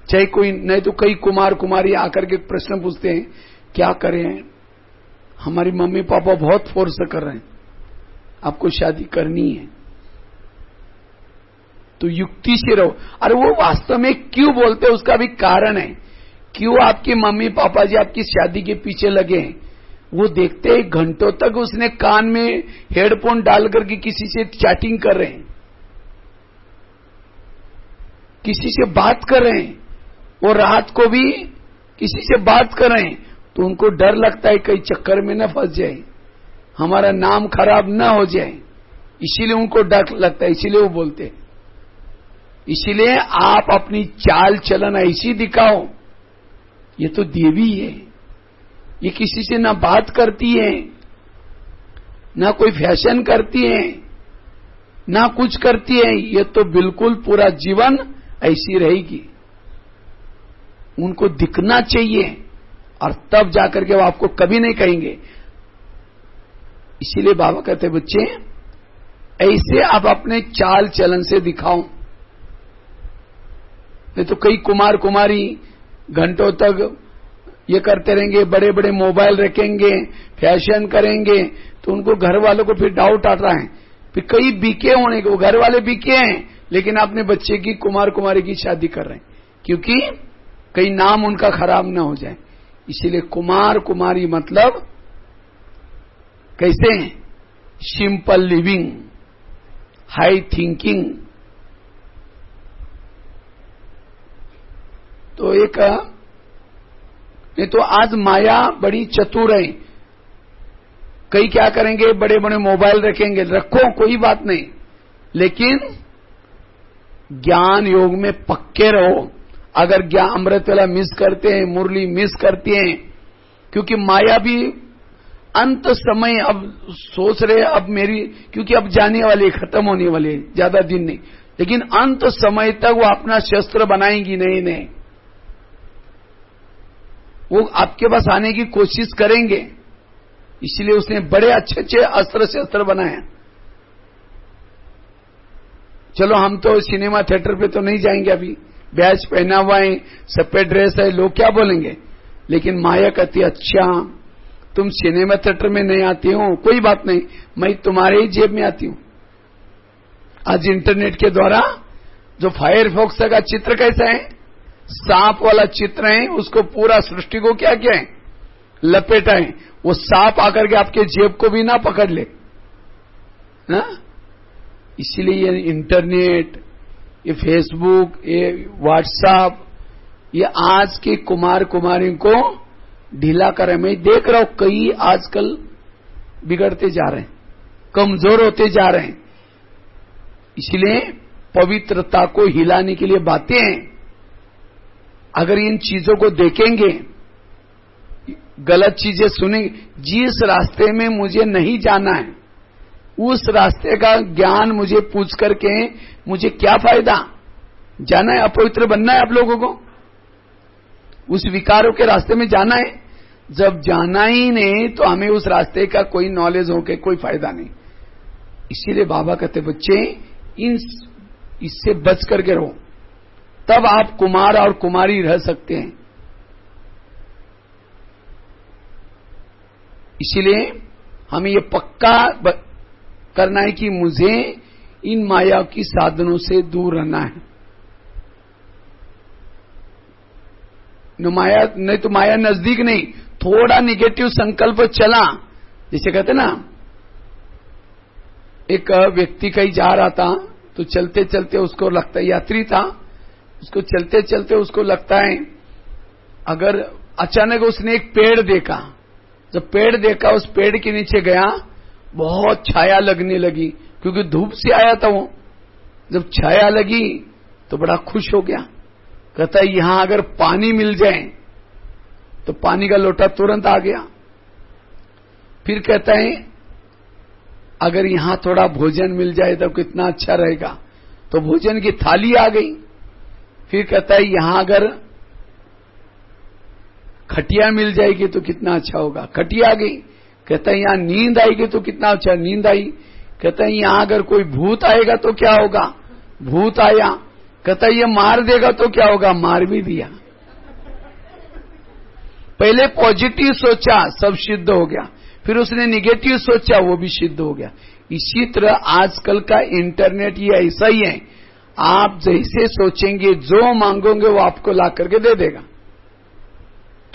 चाहे कोई नहीं तो कई कुमार कुमारी आकर के प्रश्न पूछते हैं, क्या करें, हमारी मम्मी पापा बहुत फोर्स कर रहे हैं, आपको शादी करनी है। तो युक्ति से रहो। अरे वो वास्तव में क्यों बोलते हैं उसका भी कारण है। क्यों आपकी मम्मी पापा जी आपकी शादी के पीछे लगे हैं? वो देखते हैं घंटों तक उसने कान में हेडफोन डाल करके किसी से चैटिंग कर रहे हैं, किसी से बात कर रहे हैं, और रात को भी किसी से बात कर रहे हैं। तो उनको डर लगता है कहीं चक्कर में न फंस जाए, हमारा नाम खराब न हो जाए, इसीलिए उनको डर लगता है, इसीलिए वो बोलते हैं। इसीलिए आप अपनी चाल चलन ऐसी दिखाओ। ये तो देवी है, ये किसी से ना बात करती है, ना कोई फैशन करती है, ना कुछ करती है। ये तो बिल्कुल पूरा जीवन ऐसी रहेगी। उनको दिखना चाहिए, और तब जाकर के वो आपको कभी नहीं कहेंगे। इसीलिए बाबा कहते बच्चे ऐसे आप अपने चाल चलन से दिखाओ। नहीं तो कई कुमार कुमारी घंटों तक ये करते रहेंगे, बड़े बड़े मोबाइल रखेंगे, फैशन करेंगे, तो उनको घर वालों को फिर डाउट आता है। फिर कई बीके होने को, घर वाले बीके हैं लेकिन अपने बच्चे की कुमार कुमारी की शादी कर रहे हैं, क्योंकि कहीं नाम उनका खराब ना हो जाए। इसीलिए कुमार कुमारी मतलब कैसे? Simple living, high thinking. तो एक नहीं तो आज माया बड़ी चतुर है। कई क्या करेंगे, बड़े बड़े मोबाइल रखेंगे, रखो कोई बात नहीं, लेकिन ज्ञान योग में पक्के रहो। अगर ज्ञान अमृत वाला मिस करते हैं, मुरली मिस करती हैं, क्योंकि माया भी अंत समय अब सोच रहे अब मेरी, क्योंकि अब जाने वाले, खत्म होने वाले, ज्यादा दिन नहीं, लेकिन अंत समय तक वो अपना शस्त्र बनाएंगी नहीं, वो आपके पास आने की कोशिश करेंगे। इसलिए उसने बड़े अच्छे अच्छे अस्त्र शस्त्र बनाए। चलो हम तो सिनेमा थिएटर पे तो नहीं जाएंगे, अभी बैच पहना हुआ है, सफेद ड्रेस है, लोग क्या बोलेंगे, लेकिन माया कहती अच्छा तुम सिनेमा थिएटर में नहीं आती हो, कोई बात नहीं, मैं तुम्हारे ही जेब में आती हूं। आज इंटरनेट के द्वारा जो फायरफॉक्स का चित्र कैसा है, सांप वाला चित्र है, उसको पूरा सृष्टि को क्या किया है, लपेटा है। वो सांप आकर के आपके जेब को भी ना पकड़ ले ना। इसीलिए ये इंटरनेट, ये फेसबुक, ये व्हाट्सएप, ये आज के कुमार कुमारी को ढीला करे। मैं देख रहा हूं कई आजकल बिगड़ते जा रहे हैं, कमजोर होते जा रहे हैं। इसलिए पवित्रता को हिलाने के लिए बातें हैं। अगर इन चीजों को देखेंगे, गलत चीजें सुनेंगे, जिस रास्ते में मुझे नहीं जाना है उस रास्ते का ज्ञान मुझे पूछ करके मुझे क्या फायदा। जाना है, अपवित्र बनना है आप लोगों को, उस विकारों के रास्ते में जाना है। जब जाना ही नहीं तो हमें उस रास्ते का कोई नॉलेज हो के कोई फायदा नहीं। इसीलिए बाबा कहते बच्चे इससे बच करके रहो, तब आप कुमार और कुमारी रह सकते हैं। इसीलिए हमें ये पक्का करना है कि मुझे इन माया की साधनों से दूर रहना है। माया नहीं तो माया नजदीक नहीं, थोड़ा निगेटिव संकल्प चला, जैसे कहते ना, एक व्यक्ति कहीं जा रहा था तो चलते चलते उसको लगता है, यात्री था, उसको चलते चलते उसको लगता है, अगर अचानक उसने एक पेड़ देखा, जब पेड़ देखा उस पेड़ के नीचे गया, बहुत छाया लगने लगी, क्योंकि धूप से आया था वो। जब छाया लगी तो बड़ा खुश हो गया, कहता है यहां अगर पानी मिल जाए, तो पानी का लोटा तुरंत आ गया। फिर कहता है अगर यहां थोड़ा भोजन मिल जाए तो कितना अच्छा रहेगा, तो भोजन की थाली आ गई। फिर कहता है यहां अगर खटिया मिल जाएगी तो कितना अच्छा होगा, खटिया आ गई। कहता है यहां नींद आएगी तो कितना अच्छा, नींद आई। कहता है यहां अगर कोई भूत आएगा तो क्या होगा, भूत आया। कहता है ये मार देगा तो क्या होगा, मार भी दिया। पहले पॉजिटिव सोचा, सब सिद्ध हो गया, फिर उसने निगेटिव सोचा, वो भी सिद्ध हो गया। इसी तरह आजकल का इंटरनेट ये ऐसा ही है, आप जैसे सोचेंगे, जो मांगोगे वो आपको ला करके दे देगा।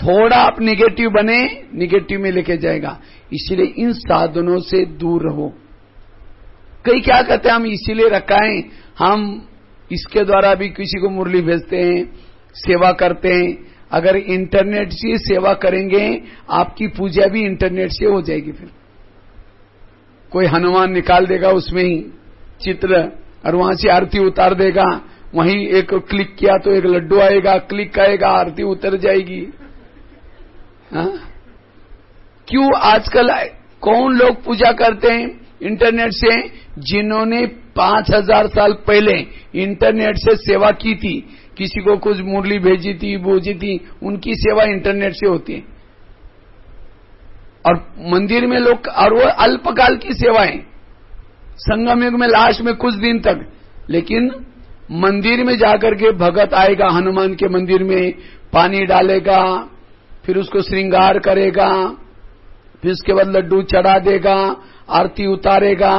थोड़ा आप निगेटिव बने, निगेटिव में लेके जाएगा। इसीलिए इन साधनों से दूर रहो। कई क्या कहते हैं, हम इसीलिए रखाएं, हम इसके द्वारा भी किसी को मुरली भेजते हैं, सेवा करते हैं। अगर इंटरनेट से सेवा करेंगे, आपकी पूजा भी इंटरनेट से हो जाएगी। फिर कोई हनुमान निकाल देगा उसमें ही चित्र, और वहां से आरती उतार देगा। वहीं एक क्लिक किया तो एक लड्डू आएगा, क्लिक आएगा, आरती उतर जाएगी। हाँ? क्यों आजकल कौन लोग पूजा करते हैं इंटरनेट से? जिन्होंने 5000 साल पहले इंटरनेट से सेवा की थी, किसी को कुछ मुरली भेजी थी, बोझी थी, उनकी सेवा इंटरनेट से होती है। और मंदिर में लोग, और वो अल्पकाल की सेवाएं, संगम युग में लास्ट में कुछ दिन तक। लेकिन मंदिर में जाकर के भगत आएगा, हनुमान के मंदिर में पानी डालेगा, फिर उसको श्रृंगार करेगा, फिर उसके बाद लड्डू चढ़ा देगा, आरती उतारेगा।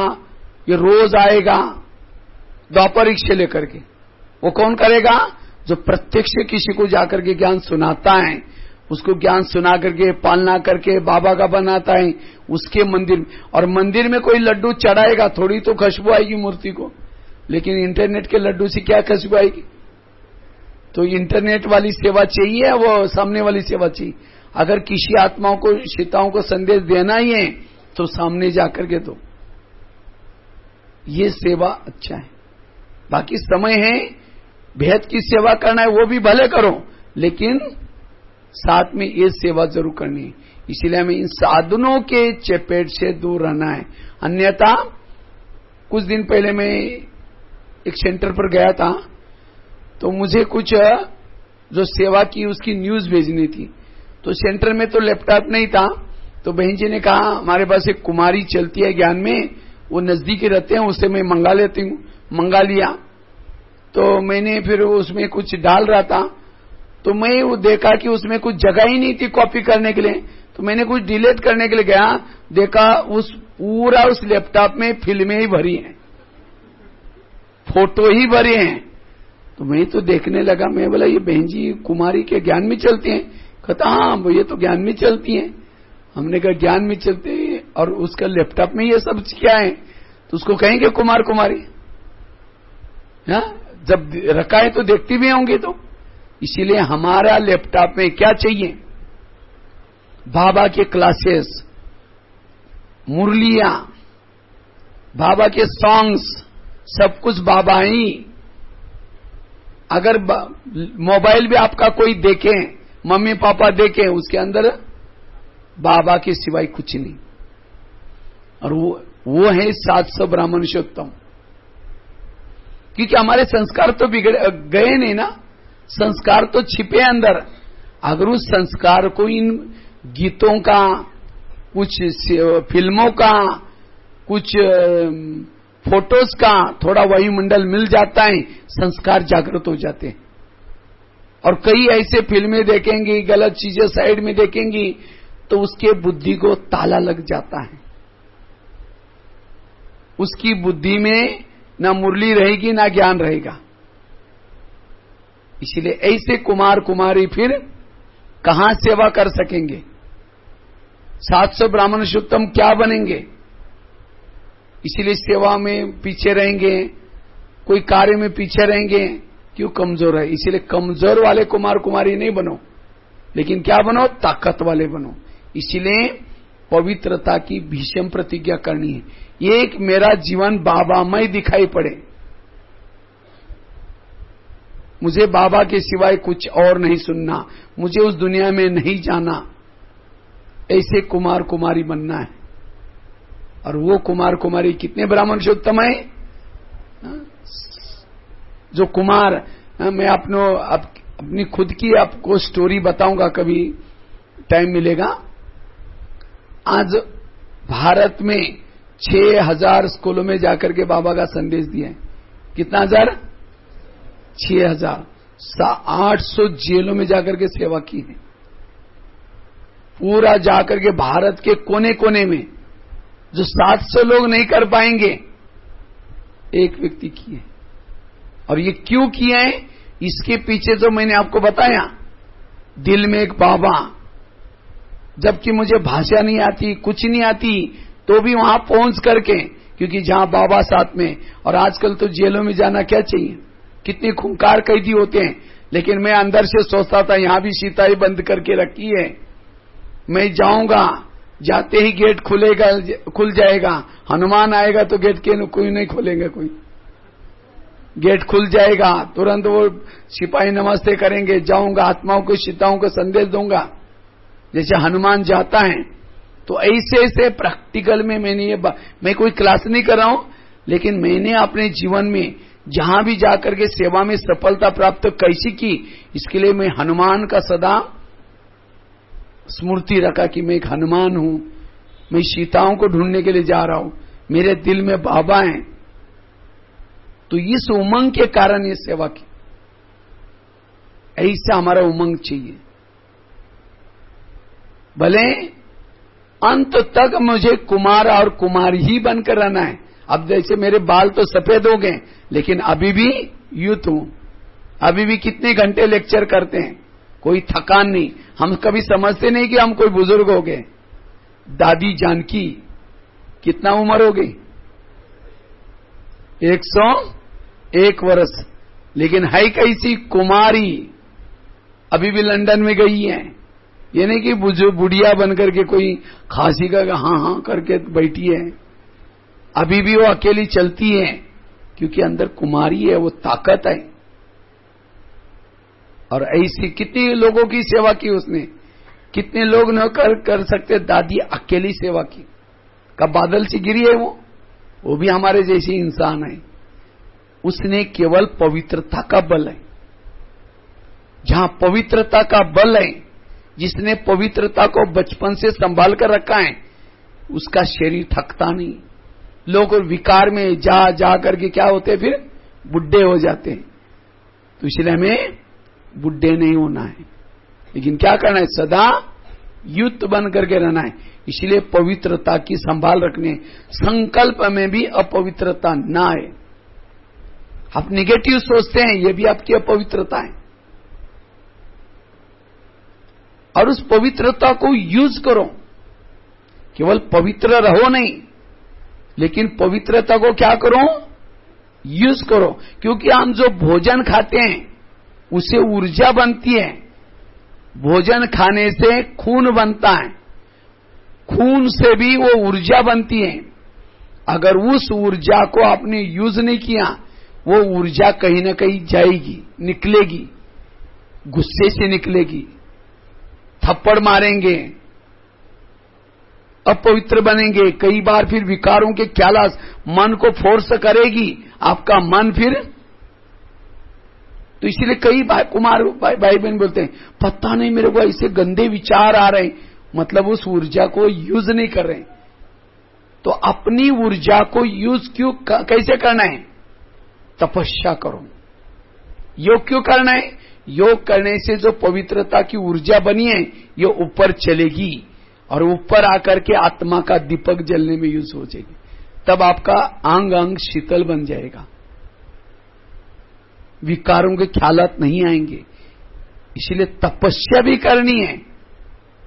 ये रोज आएगा द्वापर से लेकर के। वो कौन करेगा? जो प्रत्यक्ष किसी को जाकर के ज्ञान सुनाता है, उसको ज्ञान सुना करके पालना करके बाबा का बनाता है, उसके मंदिर में। और मंदिर में कोई लड्डू चढ़ाएगा, थोड़ी तो खुशबू आएगी मूर्ति को। लेकिन इंटरनेट के लड्डू से क्या खुशबू आएगी? तो इंटरनेट वाली सेवा चाहिए, वो सामने वाली सेवा चाहिए। अगर किसी आत्माओं को, सीताओं को संदेश देना ही है तो सामने जाकर के दो। ये सेवा अच्छा है। बाकी समय है, भेद की सेवा करना है वो भी भले करो, लेकिन साथ में ये सेवा जरूर करनी है। इसीलिए हमें इन साधनों के चपेट से दूर रहना है। अन्यथा कुछ दिन पहले मैं एक सेंटर पर गया था, तो मुझे कुछ जो सेवा की उसकी न्यूज भेजनी थी। तो सेंटर में तो लैपटॉप नहीं था, तो बहन जी ने कहा हमारे पास एक कुमारी चलती है ज्ञान में, वो नजदीक ही रहते हैं, उससे मैं मंगा लेती हूँ। मंगा लिया। तो मैंने फिर उसमें कुछ डाल रहा था, तो मैं वो देखा कि उसमें कुछ जगह ही नहीं थी कॉपी करने के लिए। तो मैंने कुछ डिलीट करने के लिए गया, देखा उस पूरा उस लैपटॉप में फिल्में ही भरी हैं, फोटो ही भरे हैं। तो मैं तो देखने लगा, मैं बोला ये बहन जी कुमारी के ज्ञान में चलती हैं? कहता हाँ ये तो ज्ञान में चलती हैं। हमने कहा ज्ञान में चलते हैं और उसका लैपटॉप में ये सब क्या है? तो उसको कहेंगे कुमार कुमारी? हाँ, जब रखा है तो देखती भी होंगी। तो इसीलिए हमारा लैपटॉप में क्या चाहिए? बाबा के क्लासेस, मुरलियां, बाबा के सॉन्ग्स, सब कुछ बाबा ही। अगर मोबाइल भी आपका कोई देखे, मम्मी पापा देखे, उसके अंदर बाबा के सिवाय कुछ नहीं। और वो है 700 ब्राह्मणोत्तम। क्योंकि हमारे संस्कार तो बिगड़ गए नहीं ना, संस्कार तो छिपे अंदर। अगर उस संस्कार को इन गीतों का, कुछ फिल्मों का, कुछ फोटोज का थोड़ा वायुमंडल मिल जाता है, संस्कार जागृत हो जाते हैं। और कई ऐसे फिल्में देखेंगी, गलत चीजें साइड में देखेंगी, तो उसके बुद्धि को ताला लग जाता है। उसकी बुद्धि में ना मुरली रहेगी ना ज्ञान रहेगा। इसलिए ऐसे कुमार कुमारी फिर कहां सेवा कर सकेंगे? 700 ब्राह्मणोत्तम क्या बनेंगे? इसीलिए सेवा में पीछे रहेंगे, कोई कार्य में पीछे रहेंगे। क्यों? कमजोर है। इसीलिए कमजोर वाले कुमार कुमारी नहीं बनो, लेकिन क्या बनो? ताकत वाले बनो। इसीलिए पवित्रता की भीषण प्रतिज्ञा करनी है। ये एक मेरा जीवन बाबामय दिखाई पड़े, मुझे बाबा के सिवाय कुछ और नहीं सुनना, मुझे उस दुनिया में नहीं जाना, ऐसे कुमार कुमारी बनना है। और वो कुमार कुमारी कितने ब्राह्मणोत्तम है? जो कुमार, मैं अपनी खुद की आपको स्टोरी बताऊंगा, कभी टाइम मिलेगा। आज भारत में 6000 स्कूलों में जाकर के बाबा का संदेश दिया है। कितना हजार? 6000। 800 जेलों में जाकर के सेवा की है। पूरा जाकर के भारत के कोने कोने में, जो 700 लोग नहीं कर पाएंगे, एक व्यक्ति की है। और ये क्यों किए हैं, इसके पीछे जो मैंने आपको बताया, दिल में एक बाबा, जबकि मुझे भाषा नहीं आती, कुछ नहीं आती, तो भी वहां पहुंच करके, क्योंकि जहां बाबा साथ में, और आजकल तो जेलों में जाना क्या चाहिए, कितने खूंखार कैदी होते हैं, लेकिन मैं अंदर से सोचता था यहां भी सीताई बंद करके रखी है, मैं जाऊंगा, जाते ही गेट खुल जाएगा, हनुमान आएगा तो गेट के कोई नहीं खोलेंगे, कोई गेट खुल जाएगा, तुरंत वो सिपाही नमस्ते करेंगे, जाऊंगा, आत्माओं को सीताओं को संदेश दूंगा जैसे हनुमान जाता है। तो ऐसे ऐसे प्रैक्टिकल में मैंने मैं कोई क्लास नहीं कर रहा हूं, लेकिन मैंने अपने जीवन में जहां भी जाकर के सेवा में सफलता प्राप्त कैसी की, इसके लिए मैं हनुमान का सदा स्मृति रखा कि मैं एक हनुमान हूं, मैं सीताओं को ढूंढने के लिए जा रहा हूं, मेरे दिल में बाबा हैं। तो इस उमंग के कारण ये सेवा की, ऐसा हमारा उमंग चाहिए। भले अंत तक मुझे कुमार और कुमारी ही बनकर रहना है। अब जैसे मेरे बाल तो सफेद हो गए, लेकिन अभी भी यूथ हूं, अभी भी कितने घंटे लेक्चर करते हैं, कोई थकान नहीं। हम कभी समझते नहीं कि हम कोई बुजुर्ग हो गए। दादी जानकी कितना उम्र हो गई, 101 वर्ष, लेकिन है कैसी कुमारी, अभी भी लंदन में गई है। ये नहीं कि बुढ़िया बनकर के कोई खांसी का हाँ हाँ करके बैठी है, अभी भी वो अकेली चलती है, क्योंकि अंदर कुमारी है, वो ताकत है। और ऐसी कितने लोगों की सेवा की उसने, कितने लोग न कर सकते। दादी अकेली सेवा की, कब बादल से गिरी है वो भी हमारे जैसे इंसान है। उसने केवल पवित्रता का बल है, जहां पवित्रता का बल है, जिसने पवित्रता को बचपन से संभाल कर रखा है, उसका शरीर थकता नहीं। लोग विकार में जा करके क्या होते, फिर बुढ़े हो जाते हैं। तो इसलिए हमें बुढ़े नहीं होना है, लेकिन क्या करना है, सदा युक्त बन करके रहना है। इसलिए पवित्रता की संभाल रखने, संकल्प में भी अपवित्रता ना आए। आप निगेटिव सोचते हैं, ये भी आपकी अपवित्रता है। और उस पवित्रता को यूज करो, केवल पवित्र रहो नहीं, लेकिन पवित्रता को क्या करो, यूज करो। क्योंकि हम जो भोजन खाते हैं उससे ऊर्जा बनती है, भोजन खाने से खून बनता है, खून से भी वो ऊर्जा बनती है। अगर उस ऊर्जा को आपने यूज नहीं किया, वो ऊर्जा कहीं ना कहीं जाएगी, निकलेगी, गुस्से से निकलेगी, थप्पड़ मारेंगे, अपवित्र बनेंगे, कई बार फिर विकारों के ख्याल मन को फोर्स करेगी, आपका मन फिर। तो इसीलिए कई कुमार भाई बहन बोलते हैं, पता नहीं मेरे को ऐसे गंदे विचार आ रहे हैं, मतलब उस ऊर्जा को यूज नहीं कर रहे। तो अपनी ऊर्जा को यूज कैसे करना है, तपस्या करो। योग क्यों करना है, योग करने से जो पवित्रता की ऊर्जा बनी है, ये ऊपर चलेगी और ऊपर आकर के आत्मा का दीपक जलने में यूज हो जाएगी। तब आपका अंग अंग शीतल बन जाएगा, विकारों के ख्यालात नहीं आएंगे। इसलिए तपस्या भी करनी है,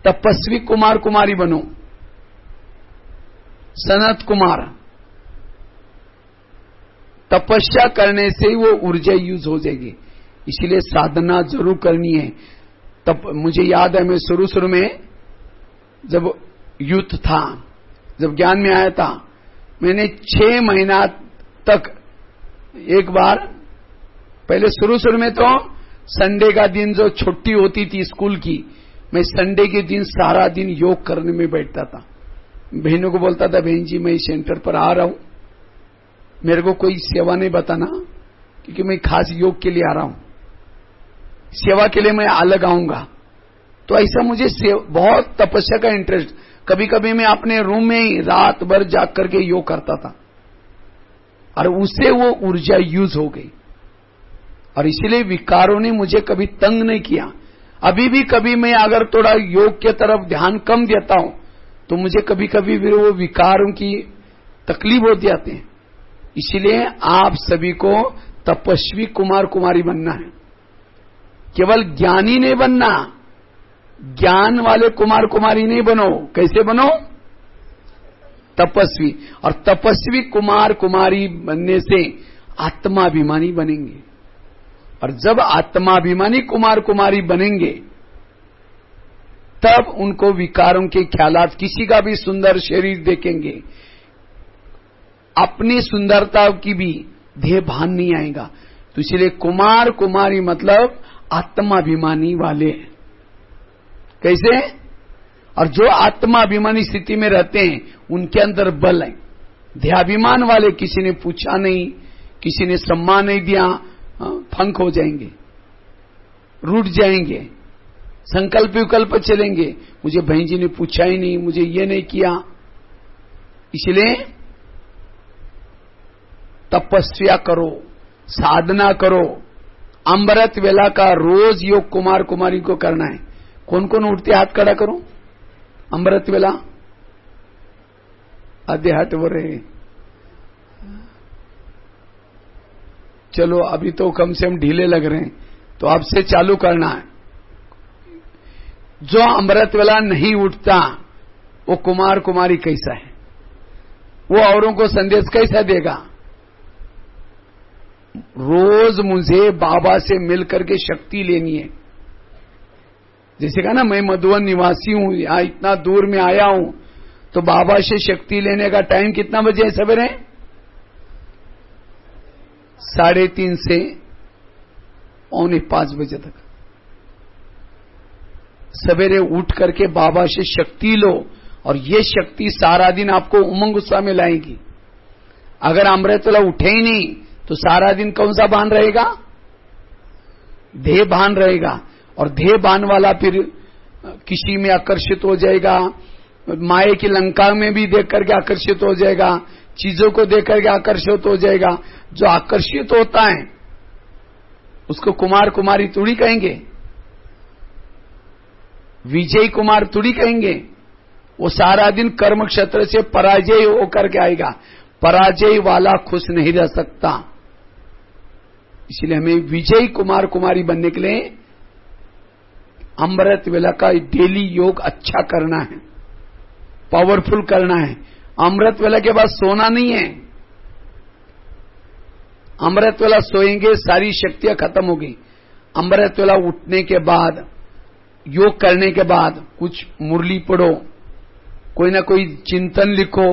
तपस्वी कुमार कुमारी बनो। सनत कुमार, तपस्या करने से ही वो ऊर्जा यूज हो जाएगी। इसलिए साधना जरूर करनी है। तब मुझे याद है, मैं शुरू में जब यूथ था, जब ज्ञान में आया था, मैंने 6 महीना तक एक बार, पहले शुरू में तो संडे का दिन जो छुट्टी होती थी स्कूल की, मैं संडे के दिन सारा दिन योग करने में बैठता था। बहनों को बोलता था, बहन जी मैं सेंटर पर आ रहा हूं, मेरे को कोई सेवा नहीं बताना, क्योंकि मैं खास योग के लिए आ रहा हूं, सेवा के लिए मैं अलग आऊंगा। तो ऐसा मुझे बहुत तपस्या का इंटरेस्ट। कभी कभी मैं अपने रूम में ही रात भर जाग करके योग करता था, और उससे वो ऊर्जा यूज हो गई। और इसीलिए विकारों ने मुझे कभी तंग नहीं किया। अभी भी कभी मैं अगर थोड़ा योग के तरफ ध्यान कम देता हूं, तो मुझे कभी कभी फिर वो विकारों की तकलीफ हो जाते हैं। इसलिए आप सभी को तपस्वी कुमार कुमारी बनना है। केवल ज्ञानी नहीं बनना, ज्ञान वाले कुमार कुमारी नहीं बनो। कैसे बनो? तपस्वी। और तपस्वी कुमार कुमारी बनने से आत्माभिमानी बनेंगे। और जब आत्माभिमानी कुमार कुमारी बनेंगे तब उनको विकारों के ख्यालात, किसी का भी सुंदर शरीर देखेंगे, अपनी सुंदरता की भी देह भान नहीं आएगा। तो इसलिए कुमार कुमारी मतलब आत्माभिमानी वाले। कैसे? और जो आत्माभिमानी स्थिति में रहते हैं उनके अंदर बल है। देहाभिमान वाले किसी ने पूछा नहीं, किसी ने सम्मान नहीं दिया, फंक हो जाएंगे, रूठ जाएंगे, संकल्प विकल्प चलेंगे। मुझे भाई जी ने पूछा ही नहीं, मुझे ये नहीं किया। इसलिए तपस्या करो, साधना करो। अमृत वेला का रोज योग कुमार कुमारी को करना है। कौन कौन उठते हाथ खड़ा करो? अमृत वेला आधे हाथ हो रहे। चलो अभी तो कम से कम ढीले लग रहे हैं, तो अब से चालू करना है। जो अमृत वेला नहीं उठता वो कुमार कुमारी कैसा है? वो औरों को संदेश कैसा देगा? रोज मुझे बाबा से मिलकर के शक्ति लेनी है। जैसे कहा ना, मैं मधुबन निवासी हूं, यहां इतना दूर में आया हूं, तो बाबा से शक्ति लेने का टाइम कितना बजे है सवेरे? 3:30 से 4:45 बजे तक सवेरे उठ करके बाबा से शक्ति लो, और ये शक्ति सारा दिन आपको उमंग उत्साह में लाएगी। अगर अमृत वेला उठे ही नहीं तो सारा दिन कौन सा भान रहेगा? देह भान रहेगा। और देह भान वाला फिर किसी में आकर्षित हो जाएगा, माए की लंका में भी देख करके आकर्षित हो जाएगा, चीजों को देख करके आकर्षित हो जाएगा। जो आकर्षित होता है उसको कुमार कुमारी थोड़ी कहेंगे, विजय कुमार थोड़ी कहेंगे। वो सारा दिन कर्म क्षेत्र से पराजय होकर के आएगा। पराजय वाला खुश नहीं रह सकता। इसलिए हमें विजय कुमार कुमारी बनने के लिए अमृत वेला का डेली योग अच्छा करना है, पावरफुल करना है। अमृत वेला के बाद सोना नहीं है। अमृत वेला सोएंगे सारी शक्तियां खत्म होगी। अमृत वेला उठने के बाद, योग करने के बाद कुछ मुरली पढ़ो, कोई ना कोई चिंतन लिखो,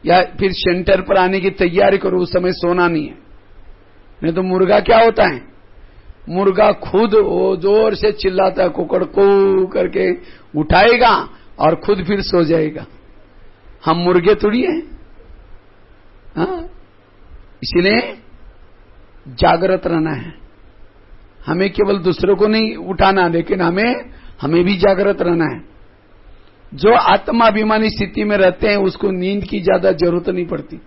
या फिर सेंटर पर आने की तैयारी करो। उस समय सोना नहीं है। नहीं तो मुर्गा क्या होता है? मुर्गा खुद वो जोर से चिल्लाता है, कुकड़ को करके उठाएगा और खुद फिर सो जाएगा। हम मुर्गे थोड़ी हैं। हाँ? इसलिए जागृत रहना है। हमें केवल दूसरों को नहीं उठाना, लेकिन हमें भी जागृत रहना है। जो आत्माभिमानी स्थिति में रहते हैं उसको नींद की ज्यादा जरूरत नहीं पड़ती।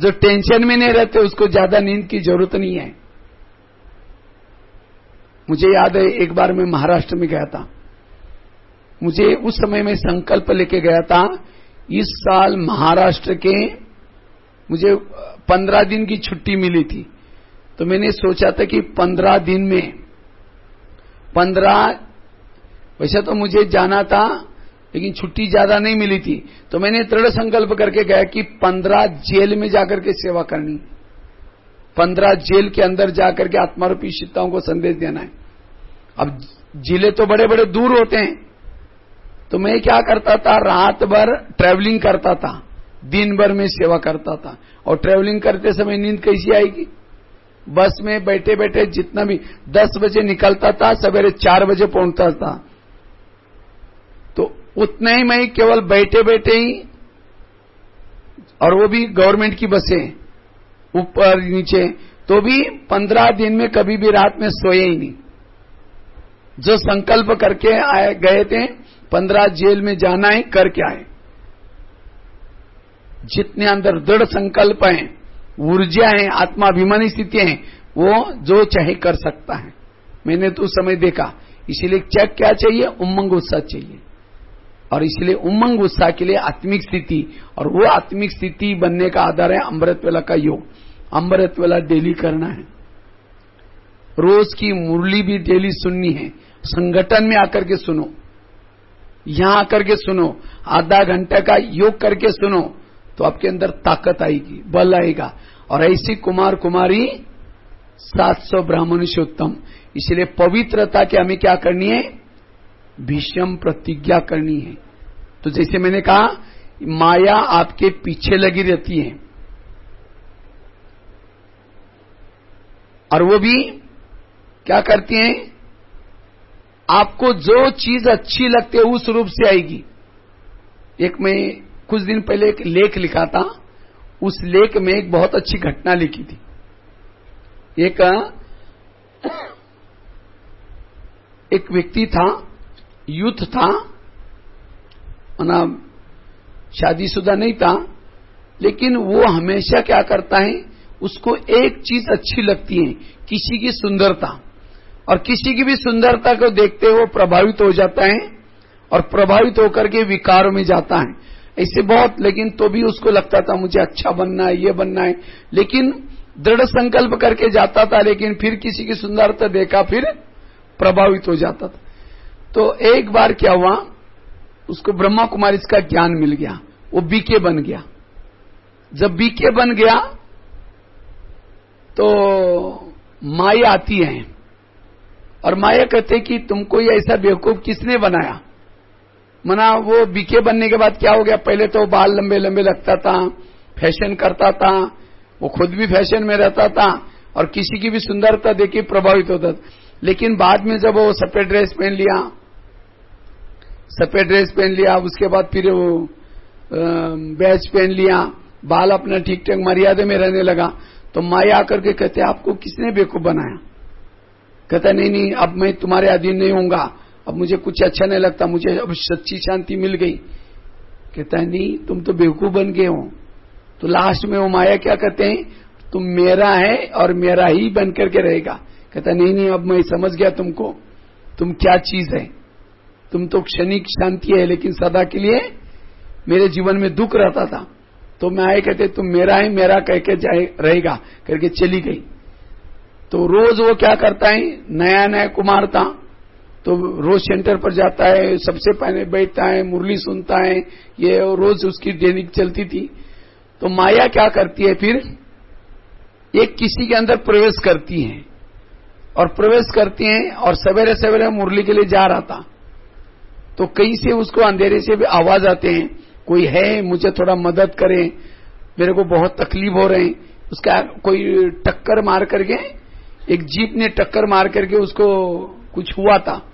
जो टेंशन में नहीं रहते उसको ज्यादा नींद की जरूरत नहीं है। मुझे याद है एक बार मैं महाराष्ट्र में गया था। मुझे उस समय में संकल्प लेके गया था, इस साल महाराष्ट्र के मुझे 15 दिन की छुट्टी मिली थी। तो मैंने सोचा था कि 15 दिन में 15, वैसे तो मुझे जाना था लेकिन छुट्टी ज्यादा नहीं मिली थी। तो मैंने दृढ़ संकल्प करके गया कि 15 जेल में जाकर के सेवा करनी, 15 जेल के अंदर जाकर के आत्मारूपी सीताओं को संदेश देना है। अब जिले तो बड़े बड़े दूर होते हैं, तो मैं क्या करता था, रात भर ट्रैवलिंग करता था, दिन भर में सेवा करता था। और ट्रैवलिंग करते समय नींद कैसी आएगी? बस में बैठे बैठे जितना भी 10 बजे निकलता था, सवेरे 4 बजे पहुंचता था। तो उतने ही मैं केवल बैठे बैठे ही, और वो भी गवर्नमेंट की बसें ऊपर नीचे, तो भी 15 दिन में कभी भी रात में सोए ही नहीं। जो संकल्प करके गए थे 15 जेल में जाना है, करके आए। जितने अंदर दृढ़ संकल्प हैं, ऊर्जा है, आत्माभिमानी स्थितियां हैं, वो जो चाहे कर सकता है। मैंने तो उस समय देखा। इसीलिए क्या चाहिए? उमंग उत्साह चाहिए। और इसलिए उमंग उत्साह के लिए आत्मिक स्थिति, और वो आत्मिक स्थिति बनने का आधार है अमृत वेला का योग। अमृत वाला डेली करना है, रोज की मुरली भी डेली सुननी है। संगठन में आकर के सुनो, यहां आकर के सुनो, आधा घंटे का योग करके सुनो, तो आपके अंदर ताकत आएगी, बल आएगा। और ऐसी कुमार कुमारी 700 ब्राह्मण से उत्तम। इसलिए पवित्रता के हमें क्या करनी है? भीषम प्रतिज्ञा करनी है। तो जैसे मैंने कहा, माया आपके पीछे लगी रहती है, और वो भी क्या करती है? आपको जो चीज अच्छी लगती है उस रूप से आएगी। एक मैं कुछ दिन पहले एक लेख लिखा था, उस लेख में एक बहुत अच्छी घटना लिखी थी। एक व्यक्ति था, यूथ था, मतलब शादीशुदा नहीं था, लेकिन वो हमेशा क्या करता है, उसको एक चीज अच्छी लगती है, किसी की सुंदरता, और किसी की भी सुंदरता को देखते वो प्रभावित हो जाता है, और प्रभावित होकर के विकारों में जाता है। ऐसे बहुत, लेकिन तो भी उसको लगता था मुझे अच्छा बनना है, ये बनना है, लेकिन दृढ़ संकल्प करके जाता था, लेकिन फिर किसी की सुंदरता देखा फिर प्रभावित हो जाता था। तो एक बार क्या हुआ, उसको ब्रह्मा कुमारी का ज्ञान मिल गया, वो बीके बन गया। जब बीके बन गया तो माया आती है, और माया कहते कि तुमको ये ऐसा बेवकूफ किसने बनाया। मना वो बीके बनने के बाद क्या हो गया, पहले तो बाल लंबे लंबे लगता था, फैशन करता था, वो खुद भी फैशन में रहता था, और किसी की भी सुंदरता देखी प्रभावित होता था। लेकिन बाद में जब वो सफेद ड्रेस पहन लिया, उसके बाद फिर वो बैच पहन लिया, बाल अपना ठीक ठाक मर्यादा में रहने लगा, तो माया आकर के कहते आपको किसने बेवकूफ बनाया। कहता नहीं, अब मैं तुम्हारे अधीन नहीं होऊंगा, अब मुझे कुछ अच्छा नहीं लगता, मुझे अब सच्ची शांति मिल गई। कहता है नहीं, तुम तो बेवकूफ बन गए हो। तो लास्ट में वो माया क्या कहते हैं, तुम मेरा है और मेरा ही बन करके रहेगा। कहता नहीं, अब मैं समझ गया तुमको, तुम क्या चीज है, तुम तो क्षणिक शांति है, लेकिन सदा के लिए मेरे जीवन में दुख रहता था। तो माया कहते तुम मेरा है, मेरा कह के जाए रहेगा करके चली गई। तो रोज वो क्या करता है, नया नया कुमार था, तो रोज सेंटर पर जाता है, सबसे पहले बैठता है, मुरली सुनता है, ये रोज उसकी दैनिक चलती थी। तो माया क्या करती है, फिर एक किसी के अंदर प्रवेश करती है, और सवेरे सवेरे मुरली के लिए जा रहा था, तो कहीं से उसको अंधेरे से भी आवाज आते हैं, कोई है मुझे थोड़ा मदद करे, मेरे को बहुत तकलीफ हो रहे हैं। उसका कोई टक्कर मार करके, एक जीप ने टक्कर मार करके उसको कुछ हुआ था।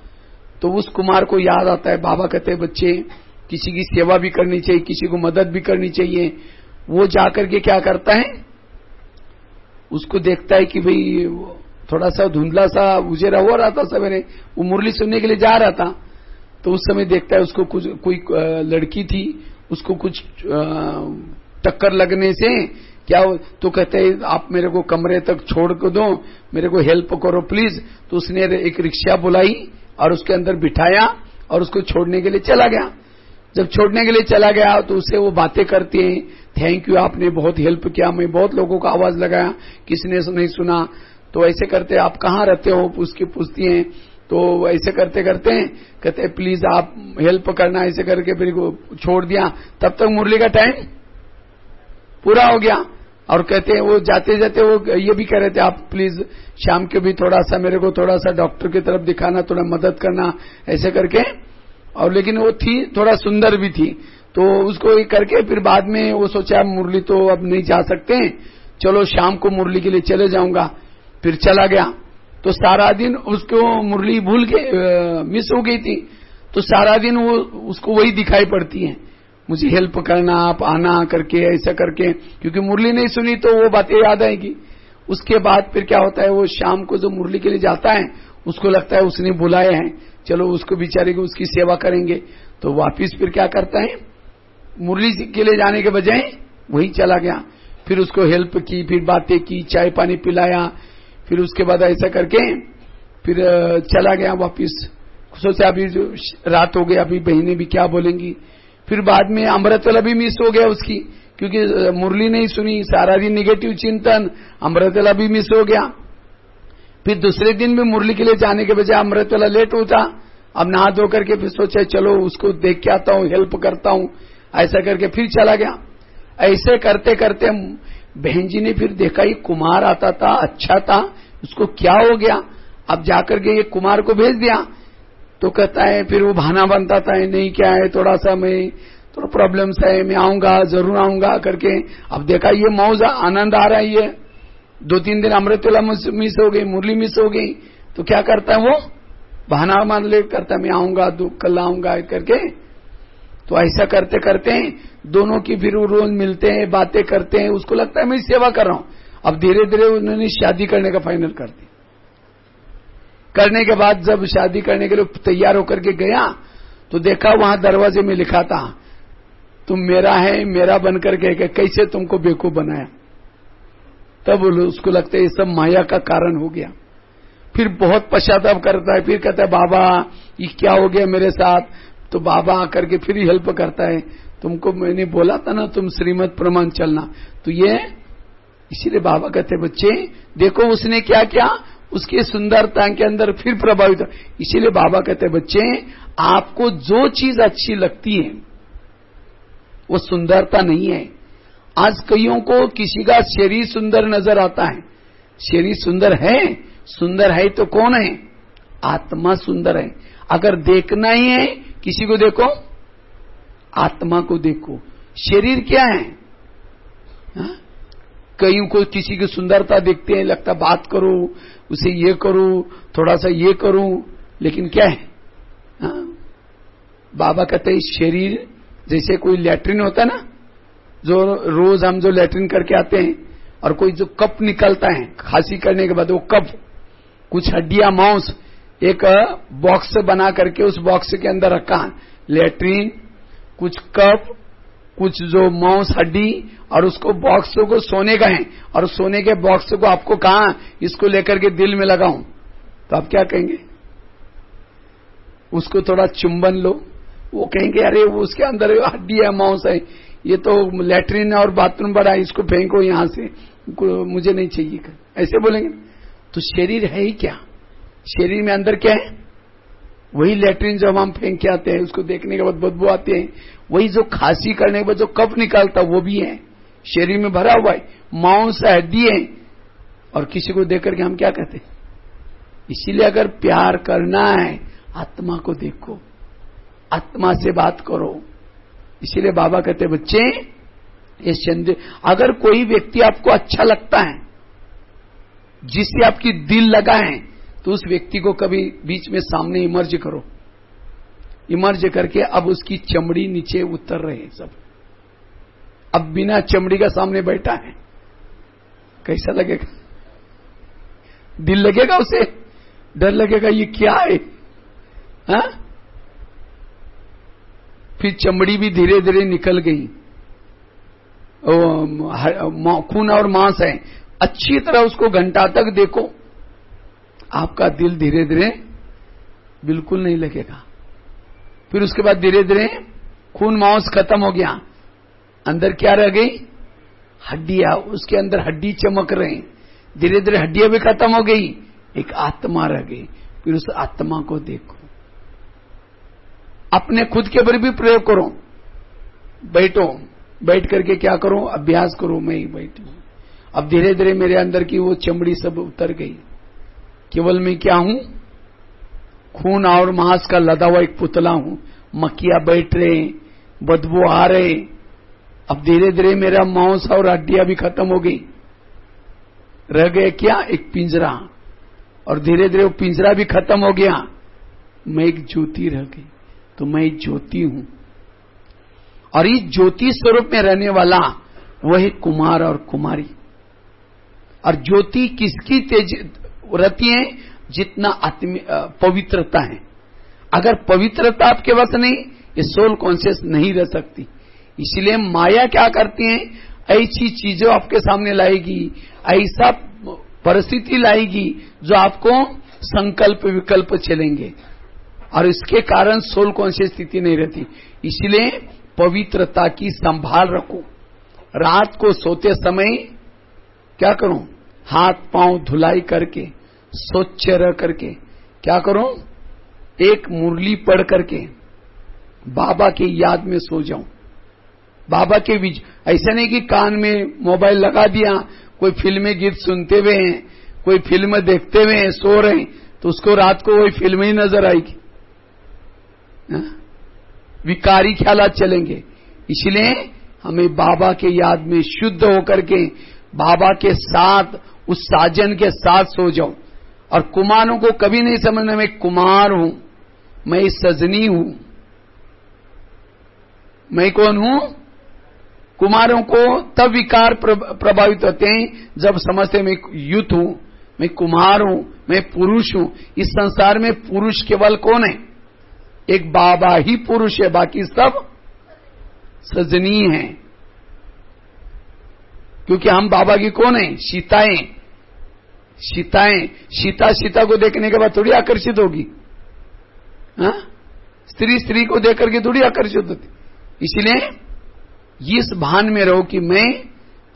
तो उस कुमार को याद आता है, बाबा कहते हैं बच्चे किसी की सेवा भी करनी चाहिए, किसी को मदद भी करनी चाहिए। वो जाकर के क्या करता है, उसको देखता है कि भाई थोड़ा सा धुंधला सा उजेरा हो रहा था सवेरे, वो मुरली सुनने के लिए जा रहा था। तो उस समय देखता है उसको कुछ कोई लड़की थी, उसको कुछ टक्कर लगने से क्या, तो कहते हैं आप मेरे को कमरे तक छोड़ को दो, मेरे को हेल्प करो प्लीज। तो उसने एक रिक्शा बुलाई और उसके अंदर बिठाया और उसको छोड़ने के लिए चला गया। जब छोड़ने के लिए चला गया तो उससे वो बातें करती हैं, थैंक यू आपने बहुत हेल्प किया, मैं बहुत लोगों को आवाज लगाया, किसी ने नहीं सुना। तो ऐसे करते आप कहाँ रहते हो, उसकी पूछती हैं। तो ऐसे करते करते कहते प्लीज आप हेल्प करना, ऐसे करके फिर छोड़ दिया। तब तक मुरली का टाइम पूरा हो गया, और कहते हैं वो जाते जाते वो ये भी कह रहे थे आप प्लीज शाम के भी थोड़ा सा मेरे को थोड़ा सा डॉक्टर की तरफ दिखाना, थोड़ा मदद करना, ऐसे करके। और लेकिन वो थी थोड़ा सुंदर भी थी, तो उसको ये करके फिर बाद में वो सोचा मुरली तो अब नहीं जा सकते, चलो शाम को मुरली के लिए चले जाऊंगा। फिर चला गया, तो सारा दिन उसको मुरली भूल के मिस हो गई थी। तो सारा दिन वो उसको वही दिखाई पड़ती है, मुझे हेल्प करना, आप आना करके, ऐसा करके, क्योंकि मुरली नहीं सुनी तो वो बातें याद आएगी। उसके बाद फिर क्या होता है, वो शाम को जो मुरली के लिए जाता है उसको लगता है उसने बुलाए हैं, चलो उसको बेचारे को उसकी सेवा करेंगे। तो वापिस फिर क्या करता है, मुरली के लिए जाने के बजाय वही चला गया। फिर उसको हेल्प की, फिर बातें की, चाय पानी पिलाया, फिर उसके बाद ऐसा करके फिर चला गया वापिस। सोचा अभी जो रात हो गई, अभी बहनें भी क्या बोलेंगी। फिर बाद में अमृत वाला भी मिस हो गया उसकी, क्योंकि मुरली नहीं सुनी, सारा दिन निगेटिव चिंतन, अमृतवेला भी मिस हो गया। फिर दूसरे दिन भी मुरली के लिए जाने के बजाय अमृतवेला लेट होता। अब नहा धो करके फिर सोचा चलो उसको देख के आता हूं, हेल्प करता हूं, ऐसा करके फिर चला गया। ऐसे करते करते बहन जी ने फिर देखा ये कुमार आता था, अच्छा था, उसको क्या हो गया। अब जाकर के ये कुमार को भेज दिया तो कहता है, फिर वो बहाना बनता था, नहीं क्या है, थोड़ा सा मैं थोड़ा प्रॉब्लम्स है, मैं आऊंगा, जरूर आऊंगा करके। अब देखा ये मौज आनंद आ रहा है, ये 2-3 दिन अमृतवेला मिस हो गई, मुरली मिस हो गई, तो क्या करता है वो बहाना मान ले करता है, मैं आऊंगा, कल आऊंगा करके। तो ऐसा करते करते दोनों की फिर रोज मिलते हैं, बातें करते हैं, उसको लगता है मैं सेवा कर रहा हूं। अब धीरे धीरे उन्होंने शादी करने का फाइनल कर दिया। करने के बाद जब शादी करने के लिए तैयार होकर के गया तो देखा वहां दरवाजे में लिखा था, तुम मेरा है, मेरा बनकर के कैसे तुमको बेवकूफ बनाया। तब उसको लगता है ये सब माया का कारण हो गया। फिर बहुत पश्चाताप करता है, फिर कहता है बाबा ये क्या हो गया मेरे साथ। तो बाबा आकर के फिर हेल्प करता है, तुमको मैंने बोला था ना तुम श्रीमत प्रमाण चलना। तो ये इसीलिए बाबा कहते बच्चे देखो उसने क्या किया, उसकी सुंदरता के अंदर फिर प्रभावित। इसीलिए बाबा कहते बच्चे आपको जो चीज अच्छी लगती है वो सुंदरता नहीं है। आज कईयों को किसी का शरीर सुंदर नजर आता है, शरीर सुंदर है तो कौन है, आत्मा सुंदर है। अगर देखना ही है किसी को देखो, आत्मा को देखो। शरीर क्या है, कईयों को किसी की सुंदरता देखते हैं, लगता बात करो उसे, ये करूं थोड़ा सा ये करूं, लेकिन क्या है बाबा कहते हैं शरीर जैसे कोई लैट्रिन होता है ना, जो रोज हम जो लैट्रिन करके आते हैं, और कोई जो कप निकलता है खांसी करने के बाद, वो कप कुछ हड्डियां मांस एक बॉक्स बना करके उस बॉक्स के अंदर रखा, लैट्रिन कुछ कप कुछ जो मांस हड्डी, और उसको बॉक्स को सोने का है, और सोने के बॉक्स को आपको कहा इसको लेकर के दिल में लगाऊं, तो आप क्या कहेंगे, उसको थोड़ा चुंबन लो। वो कहेंगे अरे वो उसके अंदर हड्डी है, मांस है, ये तो लैट्रिन और बाथरूम बड़ा है, इसको फेंको यहां से, मुझे नहीं चाहिए, ऐसे बोलेंगे। तो शरीर है ही क्या, शरीर में अंदर क्या है, वही लैट्रिन जब हम फेंक के आते हैं उसको देखने के बाद बदबू आते हैं, वही जो खांसी करने के बाद जो कफ निकालता वो भी है, शरीर में भरा हुआ है, मांस हड्डी है। और किसी को देख करके हम क्या कहते हैं। इसीलिए अगर प्यार करना है आत्मा को देखो, आत्मा से बात करो। इसीलिए बाबा कहते बच्चे ये अगर कोई व्यक्ति आपको अच्छा लगता है, जिससे आपकी दिल लगा है, तो उस व्यक्ति को कभी बीच में सामने इमर्ज करो, इमर्ज करके अब उसकी चमड़ी नीचे उतर रहे सब, अब बिना चमड़ी का सामने बैठा है, कैसा लगेगा, दिल लगेगा उसे, डर लगेगा ये क्या है, हा? फिर चमड़ी भी धीरे धीरे निकल गई, खून और मांस है, अच्छी तरह उसको घंटा तक देखो, आपका दिल धीरे धीरे बिल्कुल नहीं लगेगा। फिर उसके बाद धीरे धीरे खून मांस खत्म हो गया, अंदर क्या रह गई, हड्डियां, उसके अंदर हड्डी चमक रहे, धीरे धीरे हड्डियां भी खत्म हो गई, एक आत्मा रह गई। फिर उस आत्मा को देखो, अपने खुद के ऊपर भी प्रयोग करो, बैठो, बैठ करके क्या करो, अभ्यास करो, मैं ही बैठी हूं, अब धीरे धीरे मेरे अंदर की वो चमड़ी सब उतर गई, केवल मैं क्या हूं, खून और मांस का लदा हुआ एक पुतला हूं, मक्खियां बैठ रहे, बदबू आ रहे, अब धीरे धीरे मेरा मांस और हड्डियां भी खत्म हो गई, रह गए क्या, एक पिंजरा, और धीरे धीरे वो पिंजरा भी खत्म हो गया, मैं एक ज्योति रह गई। तो मैं ज्योति हूं, और इस ज्योति स्वरूप में रहने वाला वही कुमार और कुमारी। और ज्योति किसकी तेज रहती है, जितना पवित्रता है। अगर पवित्रता आपके पास नहीं, ये सोल कॉन्शियस नहीं रह सकती। इसलिए माया क्या करती है, ऐसी चीजें आपके सामने लाएगी, ऐसा परिस्थिति लाएगी जो आपको संकल्प विकल्प चलेंगे, और इसके कारण सोल कॉन्शियस स्थिति नहीं रहती। इसलिए पवित्रता की संभाल रखो, रात को सोते समय क्या करूं? हाथ पांव धुलाई करके, स्वच्छ रह करके क्या करूं? एक मुरली पढ़ करके बाबा की याद में सो जाऊं। बाबा के ऐसा नहीं कि कान में मोबाइल लगा दिया, कोई फिल्मी गीत सुनते हुए हैं, कोई फिल्म देखते हुए हैं, सो रहे हैं, तो उसको रात को वही फिल्म ही नजर आएगी। विकारी ख्यालात चलेंगे। इसलिए हमें बाबा के याद में शुद्ध होकर के बाबा के साथ, उस साजन के साथ सो जाऊं। और कुमारों को कभी नहीं समझना मैं कुमार हूं, मैं सजनी हूं। मैं कौन हूं? कुमारों को तब विकार प्रभावित होते हैं जब समझते मैं युथ हूं, मैं कुमार हूं, मैं पुरुष हूं। इस संसार में पुरुष केवल कौन है? एक बाबा ही पुरुष है, बाकी सब सजनी है। क्योंकि हम बाबा की कौन है? सीताएं। सीता को देखने के बाद थोड़ी आकर्षित होगी। स्त्री को देख करके थोड़ी आकर्षित होती। इसलिए इस भान में रहो कि मैं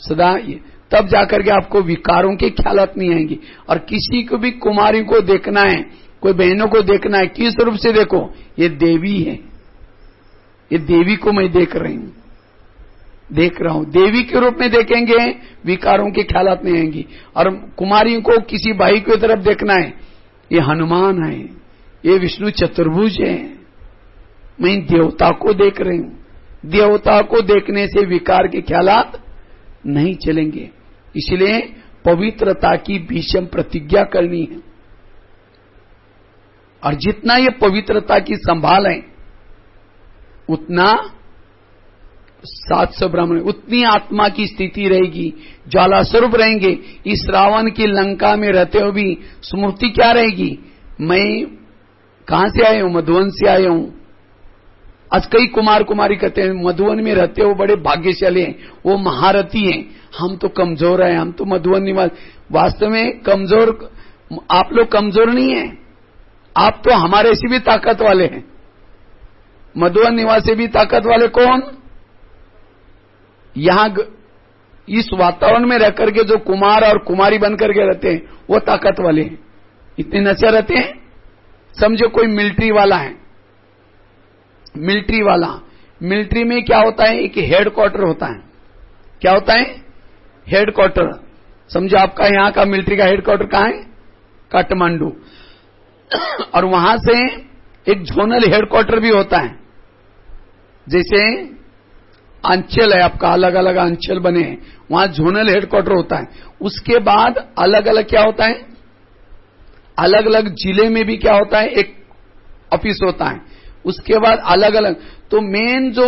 सदा, तब जाकर के आपको विकारों के ख्यालात नहीं आएंगे। और किसी को भी कुमारी को देखना है, कोई बहनों को देखना है, किस रूप से देखो? ये देवी है, ये देवी को मैं देख रहा हूं। देवी के रूप में देखेंगे, विकारों के ख्यालात नहीं आएंगी। और कुमारियों को किसी भाई की तरफ देखना है, ये हनुमान है, ये विष्णु चतुर्भुज है, मैं देवता को देख रही हूं। देवता को देखने से विकार के ख्यालात नहीं चलेंगे। इसलिए पवित्रता की भीषण प्रतिज्ञा करनी है। और जितना ये पवित्रता की संभाल है, उतना 700 ब्राह्मण, उतनी आत्मा की स्थिति रहेगी, ज्वाला स्वरूप रहेंगे। इस रावण की लंका में रहते हुए भी स्मृति क्या रहेगी? मैं कहां से आया हूं? मधुवन से आया हूं। आज कई कुमार कुमारी कहते हैं मधुवन में रहते हो बड़े भाग्यशाली हैं, वो महारथी हैं, हम तो कमजोर हैं, हम तो मधुवन निवास। वास्तव में कमजोर आप लोग कमजोर नहीं है, आप तो हमारे से भी ताकत वाले हैं। मधुवन निवासी भी ताकत वाले कौन? यहां इस वातावरण में रह करके जो कुमार और कुमारी बनकर के रहते हैं वो ताकत वाले हैं। इतने नशे रहते हैं। समझो कोई मिलिट्री वाला है, मिलिट्री में क्या होता है? एक हेडक्वार्टर होता है। क्या होता है? हेडक्वार्टर। समझो आपका यहां का मिलिट्री का हेडक्वार्टर कहां है? काठमांडू। और वहां से एक जोनल हेडक्वार्टर भी होता है। जैसे अंचल है आपका, अलग अलग अंचल बने हैं, वहां जोनल हेडक्वार्टर होता है। उसके बाद अलग अलग क्या होता है? अलग अलग जिले में भी क्या होता है? एक ऑफिस होता है। उसके बाद अलग अलग, तो मेन जो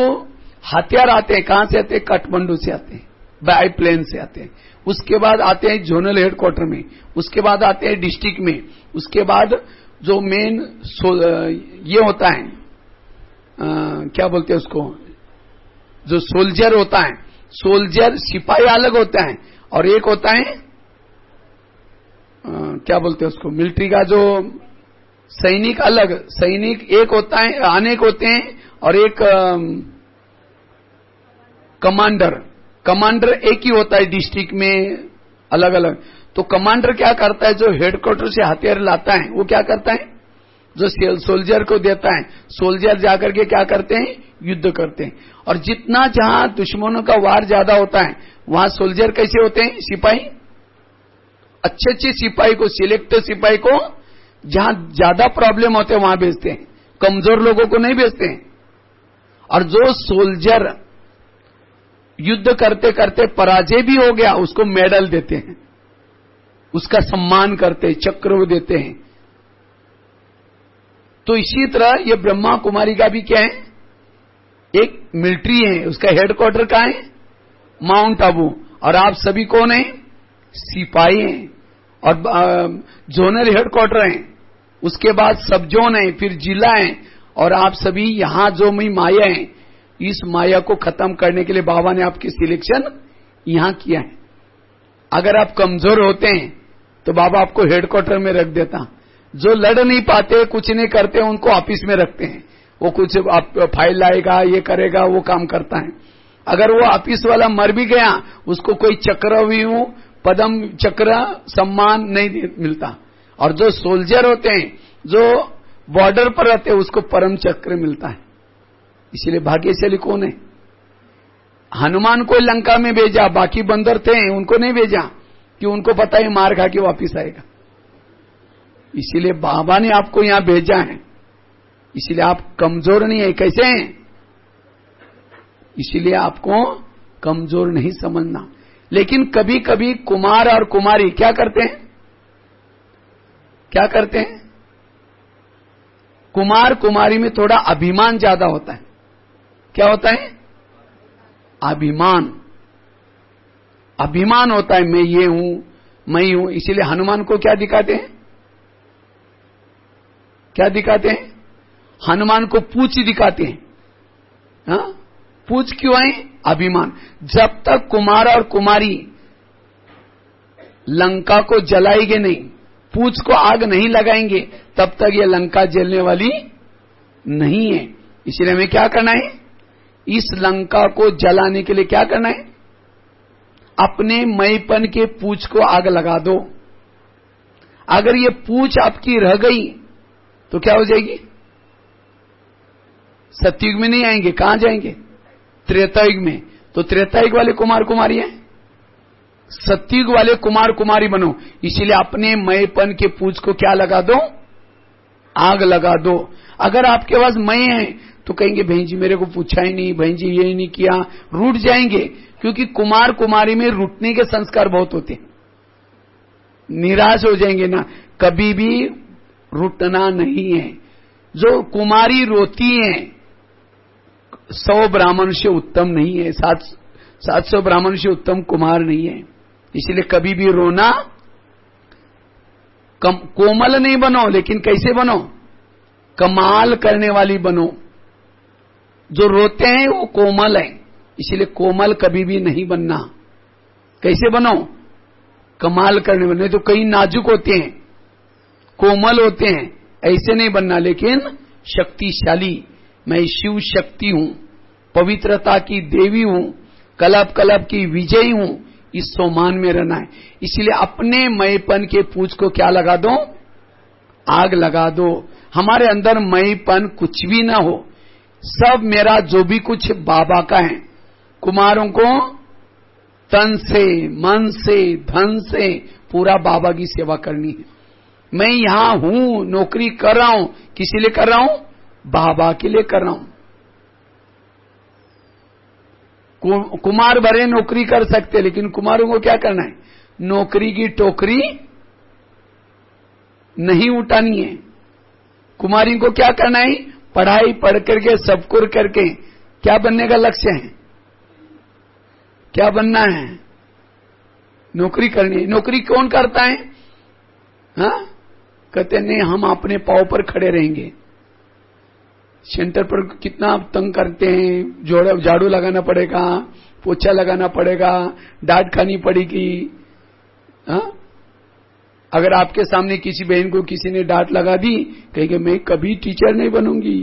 हथियार आते हैं कहां से आते हैं? काठमांडू से आते हैं, बाय प्लेन से आते हैं। उसके बाद आते हैं जोनल हेडक्वार्टर में, उसके बाद आते हैं डिस्ट्रिक्ट में, उसके बाद जो मेन ये होता है क्या बोलते हैं उसको, जो सोल्जर होता है, सोल्जर सिपाही अलग होता है, और एक होता है क्या बोलते हैं उसको, मिलिट्री का जो सैनिक अलग, सैनिक एक होता है, अनेक होते हैं, और एक कमांडर एक ही होता है डिस्ट्रिक्ट में अलग अलग। तो कमांडर क्या करता है? जो हेडक्वार्टर से हथियार लाता है वो क्या करता है? जो सोल्जर को देता है, सोल्जर जाकर के क्या करते हैं? युद्ध करते हैं। और जितना जहां दुश्मनों का वार ज्यादा होता है वहां सोल्जर कैसे होते हैं? सिपाही, अच्छे अच्छे सिपाही को, सिलेक्ट सिपाही को जहां ज्यादा प्रॉब्लम होते हैं वहां भेजते हैं, कमजोर लोगों को नहीं भेजते हैं। और जो सोल्जर युद्ध करते करते पराजय भी हो गया उसको मेडल देते हैं, उसका सम्मान करते हैं, चक्र देते हैं। तो इसी तरह ये ब्रह्मा कुमारी का भी क्या है? एक मिलिट्री है, उसका हेडक्वार्टर कहां है? माउंट आबू। और आप सभी कौन हैं? सिपाही हैं। और जोनल हेडक्वार्टर हैं, उसके बाद सब जोन है, फिर जिला है। और आप सभी यहां जो मैं माया है, इस माया को खत्म करने के लिए बाबा ने आपकी सिलेक्शन यहां किया है। अगर आप कमजोर होते हैं तो बाबा आपको हेडक्वार्टर में रख देता। जो लड़ नहीं पाते, कुछ नहीं करते, उनको ऑफिस में रखते हैं। वो कुछ फाइल लाएगा, ये करेगा, वो काम करता है। अगर वो ऑफिस वाला मर भी गया, उसको कोई चक्रव्यूह, पद्म चक्र, सम्मान नहीं मिलता। और जो सोल्जर होते हैं, जो बॉर्डर पर रहते हैं, उसको परम चक्र मिलता है। इसीलिए भाग्यशाली कौन है? हनुमान को लंका में भेजा, बाकी बंदर थे उनको नहीं भेजा, कि उनको पता है मार खा के वापिस आएगा। इसीलिए बाबा ने आपको यहां भेजा है, इसीलिए आप कमजोर नहीं है। कैसे हैं? इसीलिए आपको कमजोर नहीं समझना। लेकिन कभी कभी कुमार और कुमारी क्या करते हैं? क्या करते हैं? कुमार कुमारी में थोड़ा अभिमान ज्यादा होता है। क्या होता है? अभिमान। अभिमान होता है, मैं ये हूं, मैं ही हूं। इसीलिए हनुमान को क्या दिखाते हैं? क्या दिखाते हैं? हनुमान को पूछ दिखाते हैं। हाँ? पूछ क्यों है? अभिमान। जब तक कुमार और कुमारी लंका को जलाएंगे नहीं, पूछ को आग नहीं लगाएंगे, तब तक ये लंका जलने वाली नहीं है। इसलिए हमें क्या करना है? इस लंका को जलाने के लिए क्या करना है? अपने मैपन के पूछ को आग लगा दो। अगर ये पूछ आपकी रह गई तो क्या हो जाएगी? सतयुग में नहीं आएंगे, कहां जाएंगे? त्रेतायुग में। तो त्रेतायुग वाले कुमार कुमारी हैं, सतयुग वाले कुमार कुमारी बनो। इसीलिए अपने मैपन के पूछ को क्या लगा दो? आग लगा दो। अगर आपके पास मैं है तो कहेंगे बहन जी मेरे को पूछा ही नहीं, बहन जी ये नहीं किया, रूठ जाएंगे। क्योंकि कुमार कुमारी में रूठने के संस्कार बहुत होते हैं, निराश हो जाएंगे ना। कभी भी रूठना नहीं है। जो कुमारी रोती है 100 ब्राह्मण से उत्तम नहीं है, 700 ब्राह्मण से उत्तम कुमार नहीं है। इसलिए कभी भी रोना, कोमल नहीं बनो, लेकिन कैसे बनो? कमाल करने वाली बनो। जो रोते हैं वो कोमल है, इसलिए कोमल कभी भी नहीं बनना। कैसे बनो? कमाल करने वाले। तो कई नाजुक होते हैं, कोमल होते हैं, ऐसे नहीं बनना। लेकिन शक्तिशाली, मैं शिव शक्ति हूं, पवित्रता की देवी हूं, कलब कलब की विजयी हूं, इस सोमान में रहना है। इसलिए अपने मैपन के पूछ को क्या लगा दो? आग लगा दो। हमारे अंदर मैपन कुछ भी ना हो, सब मेरा जो भी कुछ बाबा का है। कुमारों को तन से, मन से, धन से पूरा बाबा की सेवा करनी है। मैं यहां हूं, नौकरी कर रहा हूं, किसी लिए कर रहा हूं? बाबा के लिए कर रहा हूं। कुमार भरे नौकरी कर सकते, लेकिन कुमारों को क्या करना है? नौकरी की टोकरी नहीं उठानी है। कुमारी को क्या करना है? पढ़ाई पढ़ करके, सब कुछ करके क्या बनने का लक्ष्य है? क्या बनना है? नौकरी करनी है। नौकरी कौन करता है? हाँ? कहते नहीं, हम अपने पांव पर खड़े रहेंगे। सेंटर पर कितना तंग करते हैं, झाड़ू लगाना पड़ेगा, पोछा लगाना पड़ेगा, डांट खानी पड़ेगी। हाँ? अगर आपके सामने किसी बहन को किसी ने डांट लगा दी, कहेंगे मैं कभी टीचर नहीं बनूंगी।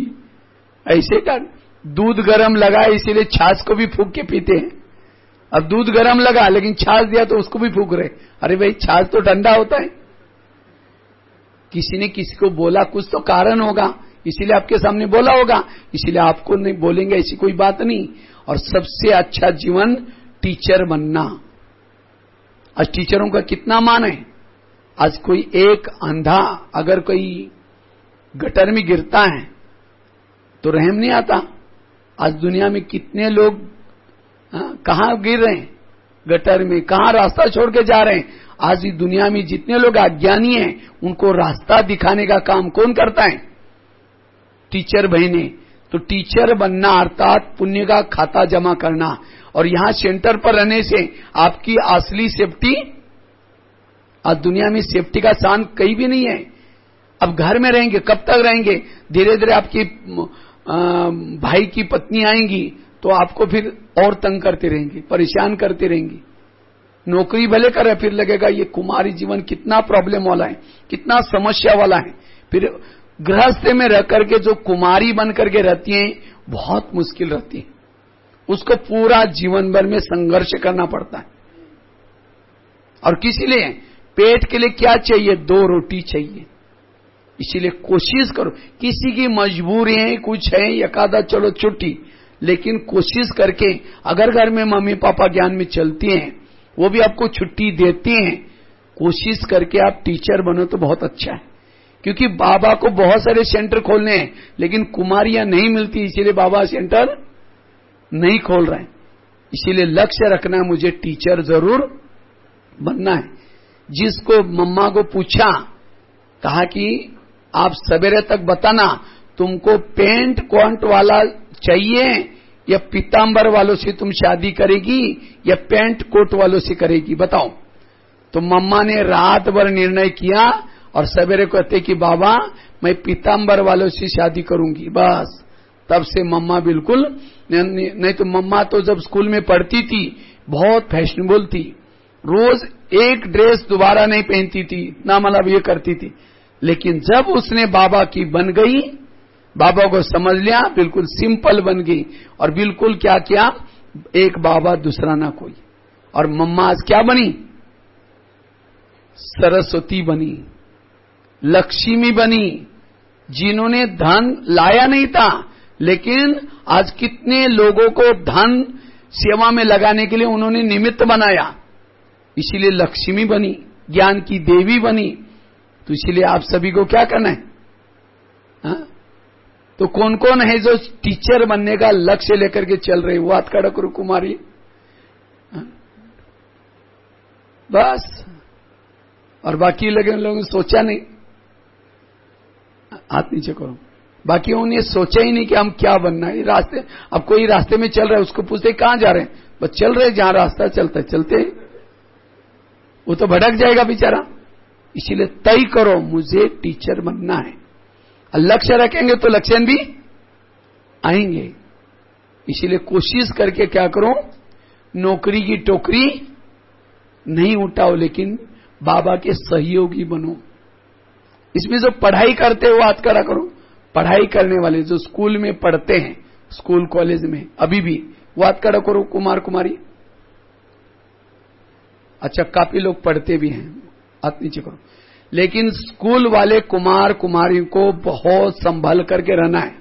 ऐसे डांट। दूध गरम लगा इसीलिए छाछ को भी फूंक के पीते हैं। अब दूध गरम लगा लेकिन छाछ दिया तो उसको भी फूंक रहे। अरे भाई छाछ तो ठंडा होता है। किसी ने किसी को बोला, कुछ तो कारण होगा, इसीलिए आपके सामने बोला होगा, इसीलिए आपको नहीं बोलेंगे, ऐसी कोई बात नहीं। और सबसे अच्छा जीवन टीचर बनना। आज टीचरों का कितना मान है। आज कोई एक अंधा अगर कोई गटर में गिरता है तो रहम नहीं आता। आज दुनिया में कितने लोग कहां गिर रहे हैं? गटर में। कहां रास्ता छोड़ के जा रहे हैं? आज इस दुनिया में जितने लोग अज्ञानी हैं उनको रास्ता दिखाने का काम कौन करता है? टीचर बहने। तो टीचर बनना अर्थात पुण्य का खाता जमा करना। और यहां सेंटर पर रहने से आपकी असली सेफ्टी, आज दुनिया में सेफ्टी का स्थान कहीं भी नहीं है। अब घर में रहेंगे, कब तक रहेंगे? धीरे धीरे आपकी भाई की पत्नी आएंगी तो आपको फिर और तंग करते रहेंगे, परेशान करते रहेंगे। नौकरी भले करे, फिर लगेगा ये कुमारी जीवन कितना प्रॉब्लम वाला है, कितना समस्या वाला है। फिर गृहस्थ में रह करके जो कुमारी बन करके रहती हैं बहुत मुश्किल रहती है। उसको पूरा जीवन भर में संघर्ष करना पड़ता है। और किसी लिए पेट के लिए क्या चाहिए? 2 रोटी चाहिए। इसीलिए कोशिश करो, किसी की मजबूरी है, कुछ है, एकादा चलो छुट्टी, लेकिन कोशिश करके अगर घर में मम्मी पापा ज्ञान में चलती हैं, वो भी आपको छुट्टी देती हैं, कोशिश करके आप टीचर बनो तो बहुत अच्छा है। क्योंकि बाबा को बहुत सारे सेंटर खोलने हैं, लेकिन कुमारियां नहीं मिलती, इसीलिए बाबा सेंटर नहीं खोल रहे हैं। इसीलिए लक्ष्य रखना है, मुझे टीचर जरूर बनना है। जिसको मम्मा को पूछा, कहा कि आप सवेरे तक बताना तुमको पेंट कोट वाला चाहिए या पीतांबर वालों से तुम शादी करेगी या पेंट कोट वालों से करेगी, बताओ। तो मम्मा ने रात भर निर्णय किया और सवेरे कहते कि बाबा मैं पीतांबर वालों से शादी करूंगी। बस तब से मम्मा बिल्कुल नहीं। तो मम्मा तो जब स्कूल में पढ़ती थी बहुत फैशनेबल थी, रोज एक ड्रेस दोबारा नहीं पहनती थी, इतना मतलब ये करती थी। लेकिन जब उसने बाबा की बन गई, बाबा को समझ लिया, बिल्कुल सिंपल बन गई और बिल्कुल क्या किया, एक बाबा दूसरा ना कोई। और मम्मा आज क्या बनी? सरस्वती बनी, लक्ष्मी बनी, जिन्होंने धन लाया नहीं था, लेकिन आज कितने लोगों को धन सेवा में लगाने के लिए उन्होंने निमित्त बनाया, इसीलिए लक्ष्मी बनी, ज्ञान की देवी बनी। तो इसीलिए आप सभी को क्या करना है? हा? तो कौन कौन है जो टीचर बनने का लक्ष्य लेकर के चल रहे? वो हाथ खड़ा करो कुमारी। बस, और बाकी लोगों ने सोचा नहीं, हाथ नीचे करो। बाकी उन्हें सोचा ही नहीं कि हम क्या बनना है। रास्ते, अब कोई रास्ते में चल रहा है, उसको पूछते कहां जा रहे हैं? बस चल रहे, जहां रास्ता चलता है चलते, वो तो भटक जाएगा बेचारा। इसीलिए तय करो मुझे टीचर बनना है, लक्ष्य रखेंगे तो लक्ष्य भी आएंगे। इसीलिए कोशिश करके क्या करो, नौकरी की टोकरी नहीं उठाओ, लेकिन बाबा के सहयोगी बनो। इसमें जो पढ़ाई करते हो हाथ खड़ा करो। पढ़ाई करने वाले जो स्कूल में पढ़ते हैं, स्कूल कॉलेज में अभी भी, वो हाथ खड़ा करो कुमार कुमारी। अच्छा, काफी लोग पढ़ते भी हैं, हाथ नीचे करो। लेकिन स्कूल वाले कुमार कुमारी को बहुत संभल करके रहना है,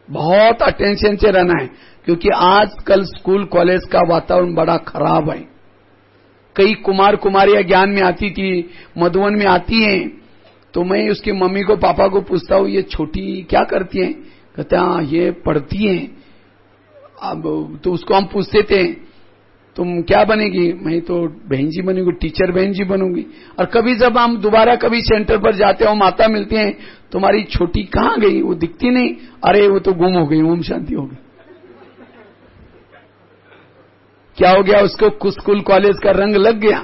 बहुत अटेंशन से रहना है, क्योंकि आजकल स्कूल कॉलेज का वातावरण बड़ा खराब है। कई कुमार कुमारियां ज्ञान में आती थी, मधुबन में आती हैं, तो मैं उसकी मम्मी को पापा को पूछता हूं ये छोटी क्या करती हैं? कहते हैं ये पढ़ती हैं। अब तो उसको हम पूछते थे तुम क्या बनेगी? मैं तो बहन जी बनूंगी, टीचर बहन जी बनूंगी। और कभी जब हम दोबारा कभी सेंटर पर जाते हो, माता मिलती हैं, तुम्हारी छोटी कहां गई? वो दिखती नहीं। अरे वो तो गुम हो गई, ओम शांति हो गई। क्या हो गया? उसको स्कूल कॉलेज का रंग लग गया।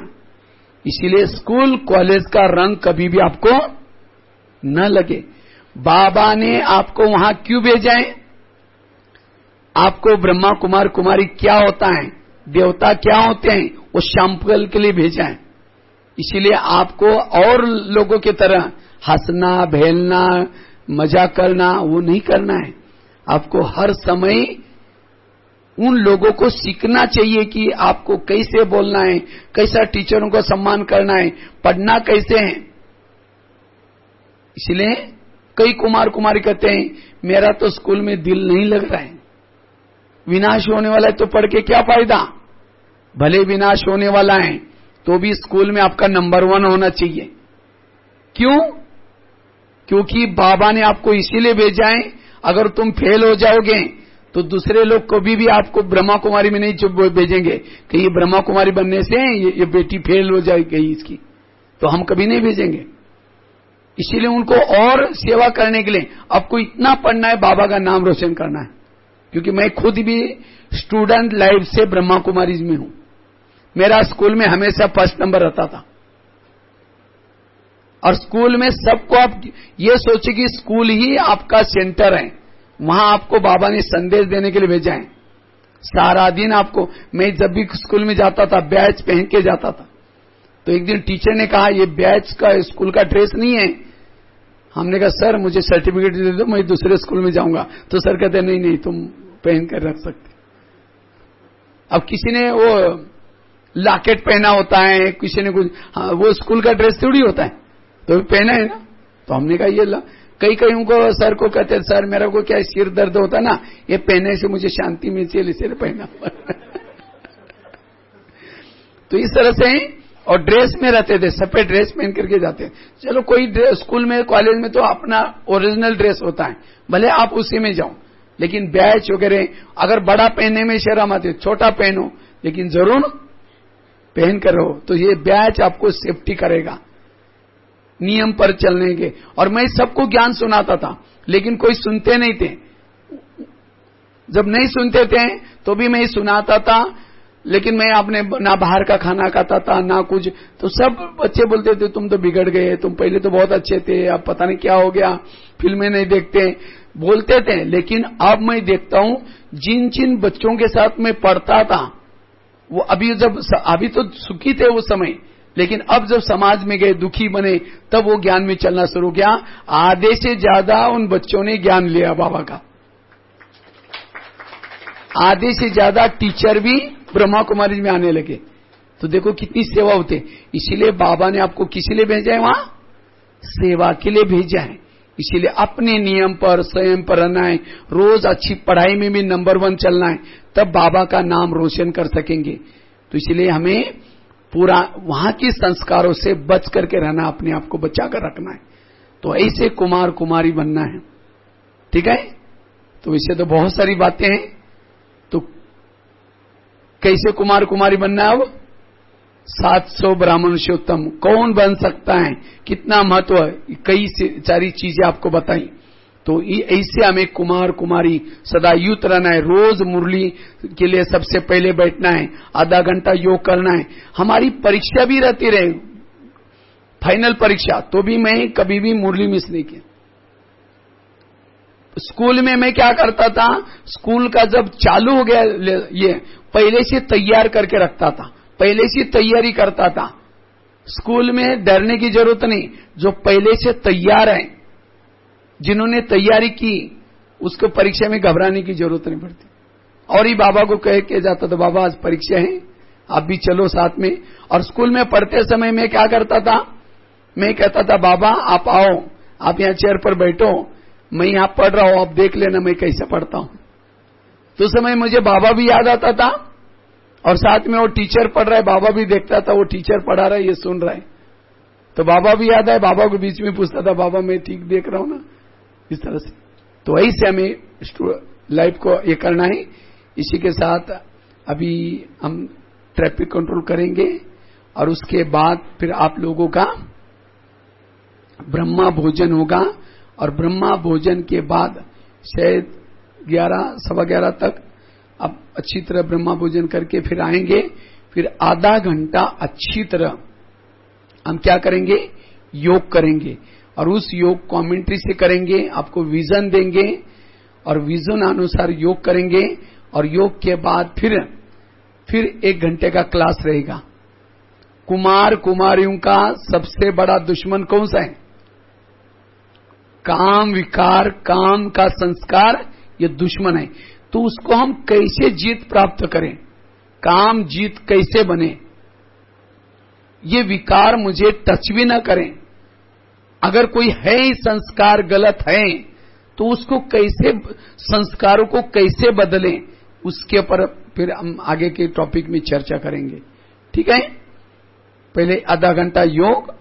इसीलिए स्कूल कॉलेज का रंग कभी भी आपको न लगे। बाबा ने आपको वहां क्यों भेजा है? आपको ब्रह्मा कुमार कुमारी क्या होता है, देवता क्या होते हैं, वो सैंपल के लिए भेजा है। इसीलिए आपको और लोगों की तरह हंसना, भेलना, मजाक करना वो नहीं करना है। आपको हर समय उन लोगों को सीखना चाहिए कि आपको कैसे बोलना है, कैसा टीचरों को सम्मान करना है, पढ़ना कैसे है। इसलिए कई कुमार कुमारी कहते हैं मेरा तो स्कूल में दिल नहीं लग रहा है, विनाश होने वाला है तो पढ़ के क्या फायदा। भले विनाश होने वाला है तो भी स्कूल में आपका नंबर 1 होना चाहिए। क्यों? क्योंकि बाबा ने आपको इसीलिए भेजा है। अगर तुम फेल हो जाओगे तो दूसरे लोग कभी भी आपको ब्रह्मा कुमारी में नहीं भेजेंगे कि ये ब्रह्मा कुमारी बनने से ये बेटी फेल हो जाएगी इसकी, तो हम कभी नहीं भेजेंगे। इसीलिए उनको और सेवा करने के लिए आपको इतना पढ़ना है, बाबा का नाम रोशन करना है। क्योंकि मैं खुद भी स्टूडेंट लाइफ से ब्रह्मा कुमारी में हूं। मेरा स्कूल में हमेशा फर्स्ट नंबर रहता था। और स्कूल में सबको आप ये सोचे कि स्कूल ही आपका सेंटर है, वहां आपको बाबा ने संदेश देने के लिए भेजा है। सारा दिन आपको, मैं जब भी स्कूल में जाता था बैच पहन के जाता था। तो एक दिन टीचर ने कहा ये बैच का स्कूल का ड्रेस नहीं है, हमने कहा सर मुझे सर्टिफिकेट दे दो, मैं दूसरे स्कूल में जाऊंगा। तो सर कहते नहीं नहीं तुम पहन कर रख सकते। अब किसी ने वो लॉकेट पहना होता है, किसी ने कुछ, हाँ वो स्कूल का ड्रेस थोड़ी होता है, तो पहना है ना। तो हमने कहा ये कई उनको सर को कहते सर मेरा को क्या सिर दर्द होता है ना, ये पहने से मुझे शांति मिलती है इसलिए पहना। तो इस तरह से, और ड्रेस में रहते थे, सफेद ड्रेस पहन करके जाते हैं। चलो कोई स्कूल में कॉलेज में तो अपना ओरिजिनल ड्रेस होता है, भले आप उसी में जाओ, लेकिन बैच वगैरह अगर बड़ा पहनने में शर्म आती है, छोटा पहनो लेकिन जरूर पहन कर रहो। तो ये बैच आपको सेफ्टी करेगा नियम पर चलने के। और मैं सबको ज्ञान सुनाता था, लेकिन कोई सुनते नहीं थे। जब नहीं सुनते थे तो भी मैं सुनाता था, लेकिन मैं अपने ना बाहर का खाना खाता था ना कुछ। तो सब बच्चे बोलते थे तुम तो बिगड़ गए, तुम पहले तो बहुत अच्छे थे, अब पता नहीं क्या हो गया, फिल्में नहीं देखते, बोलते थे। लेकिन अब मैं देखता हूं जिन जिन बच्चों के साथ मैं पढ़ता था वो अभी तो सुखी थे उस समय, लेकिन अब जब समाज में गए, दुखी बने, तब वो ज्ञान में चलना शुरू किया। आधे से ज्यादा उन बच्चों ने ज्ञान लिया बाबा का। आधे से ज्यादा टीचर भी ब्रह्मा कुमारी में आने लगे। तो देखो कितनी सेवा होती है। इसीलिए बाबा ने आपको किस लिए भेजा है? वहां सेवा के लिए भेजा है। इसीलिए अपने नियम पर स्वयं पर रहना है, रोज अच्छी पढ़ाई में भी नंबर 1 चलना है, तब बाबा का नाम रोशन कर सकेंगे। तो इसलिए हमें पूरा वहां के संस्कारों से बच करके रहना, अपने आप को बचा कर रखना है। तो ऐसे कुमार कुमारी बनना है, ठीक है। तो इससे तो बहुत सारी बातें हैं। तो कैसे कुमार कुमारी बनना है? अब 700 ब्राह्मणोत्तम कौन बन सकता है, कितना महत्व है, कई सारी चीजें आपको बताई। तो ऐसे हमें कुमार कुमारी सदा युक्त रहना है। रोज मुरली के लिए सबसे पहले बैठना है, आधा घंटा योग करना है। हमारी परीक्षा भी रहती रहे, फाइनल परीक्षा, तो भी मैं कभी भी मुरली मिस नहीं किया। स्कूल में मैं क्या करता था, स्कूल का जब चालू हो गया ये पहले से तैयार करके रखता था, पहले से तैयारी करता था। स्कूल में डरने की जरूरत नहीं, जो पहले से तैयार है, जिन्होंने तैयारी की, उसको परीक्षा में घबराने की जरूरत नहीं पड़ती। और ही बाबा को कह के जाता था बाबा आज परीक्षा है, आप भी चलो साथ में। और स्कूल में पढ़ते समय मैं क्या करता था, मैं कहता था बाबा आप आओ, आप यहाँ चेयर पर बैठो, मैं यहां पढ़ रहा हूं, आप देख लेना मैं कैसे पढ़ता हूं। तो उस समय मुझे बाबा भी याद आता था, और साथ में वो टीचर पढ़ रहा है, बाबा भी देखता था वो टीचर पढ़ा रहा है, ये सुन रहा है, तो बाबा भी याद आए। बाबा को बीच में पूछता था बाबा मैं ठीक देख रहा हूं ना, इस तरह से। तो ऐसे हमें लाइफ को ये करना है। इसी के साथ अभी हम ट्रैफिक कंट्रोल करेंगे, और उसके बाद फिर आप लोगों का ब्रह्मा भोजन होगा। और ब्रह्मा भोजन के बाद शायद 11-11:15 तक अब अच्छी तरह ब्रह्मा भोजन करके फिर आएंगे। फिर आधा घंटा अच्छी तरह हम क्या करेंगे, योग करेंगे। और उस योग कमेंट्री से करेंगे, आपको विजन देंगे और विजन अनुसार योग करेंगे। और योग के बाद फिर 1 घंटे का क्लास रहेगा। कुमार कुमारियों का सबसे बड़ा दुश्मन कौन सा है? काम विकार, काम का संस्कार, ये दुश्मन है। तो उसको हम कैसे जीत प्राप्त करें, काम जीत कैसे बने, ये विकार मुझे टच भी न करें। अगर कोई है ही संस्कार गलत है, तो उसको कैसे, संस्कारों को कैसे बदलें, उसके ऊपर फिर हम आगे के टॉपिक में चर्चा करेंगे, ठीक है। पहले आधा घंटा योग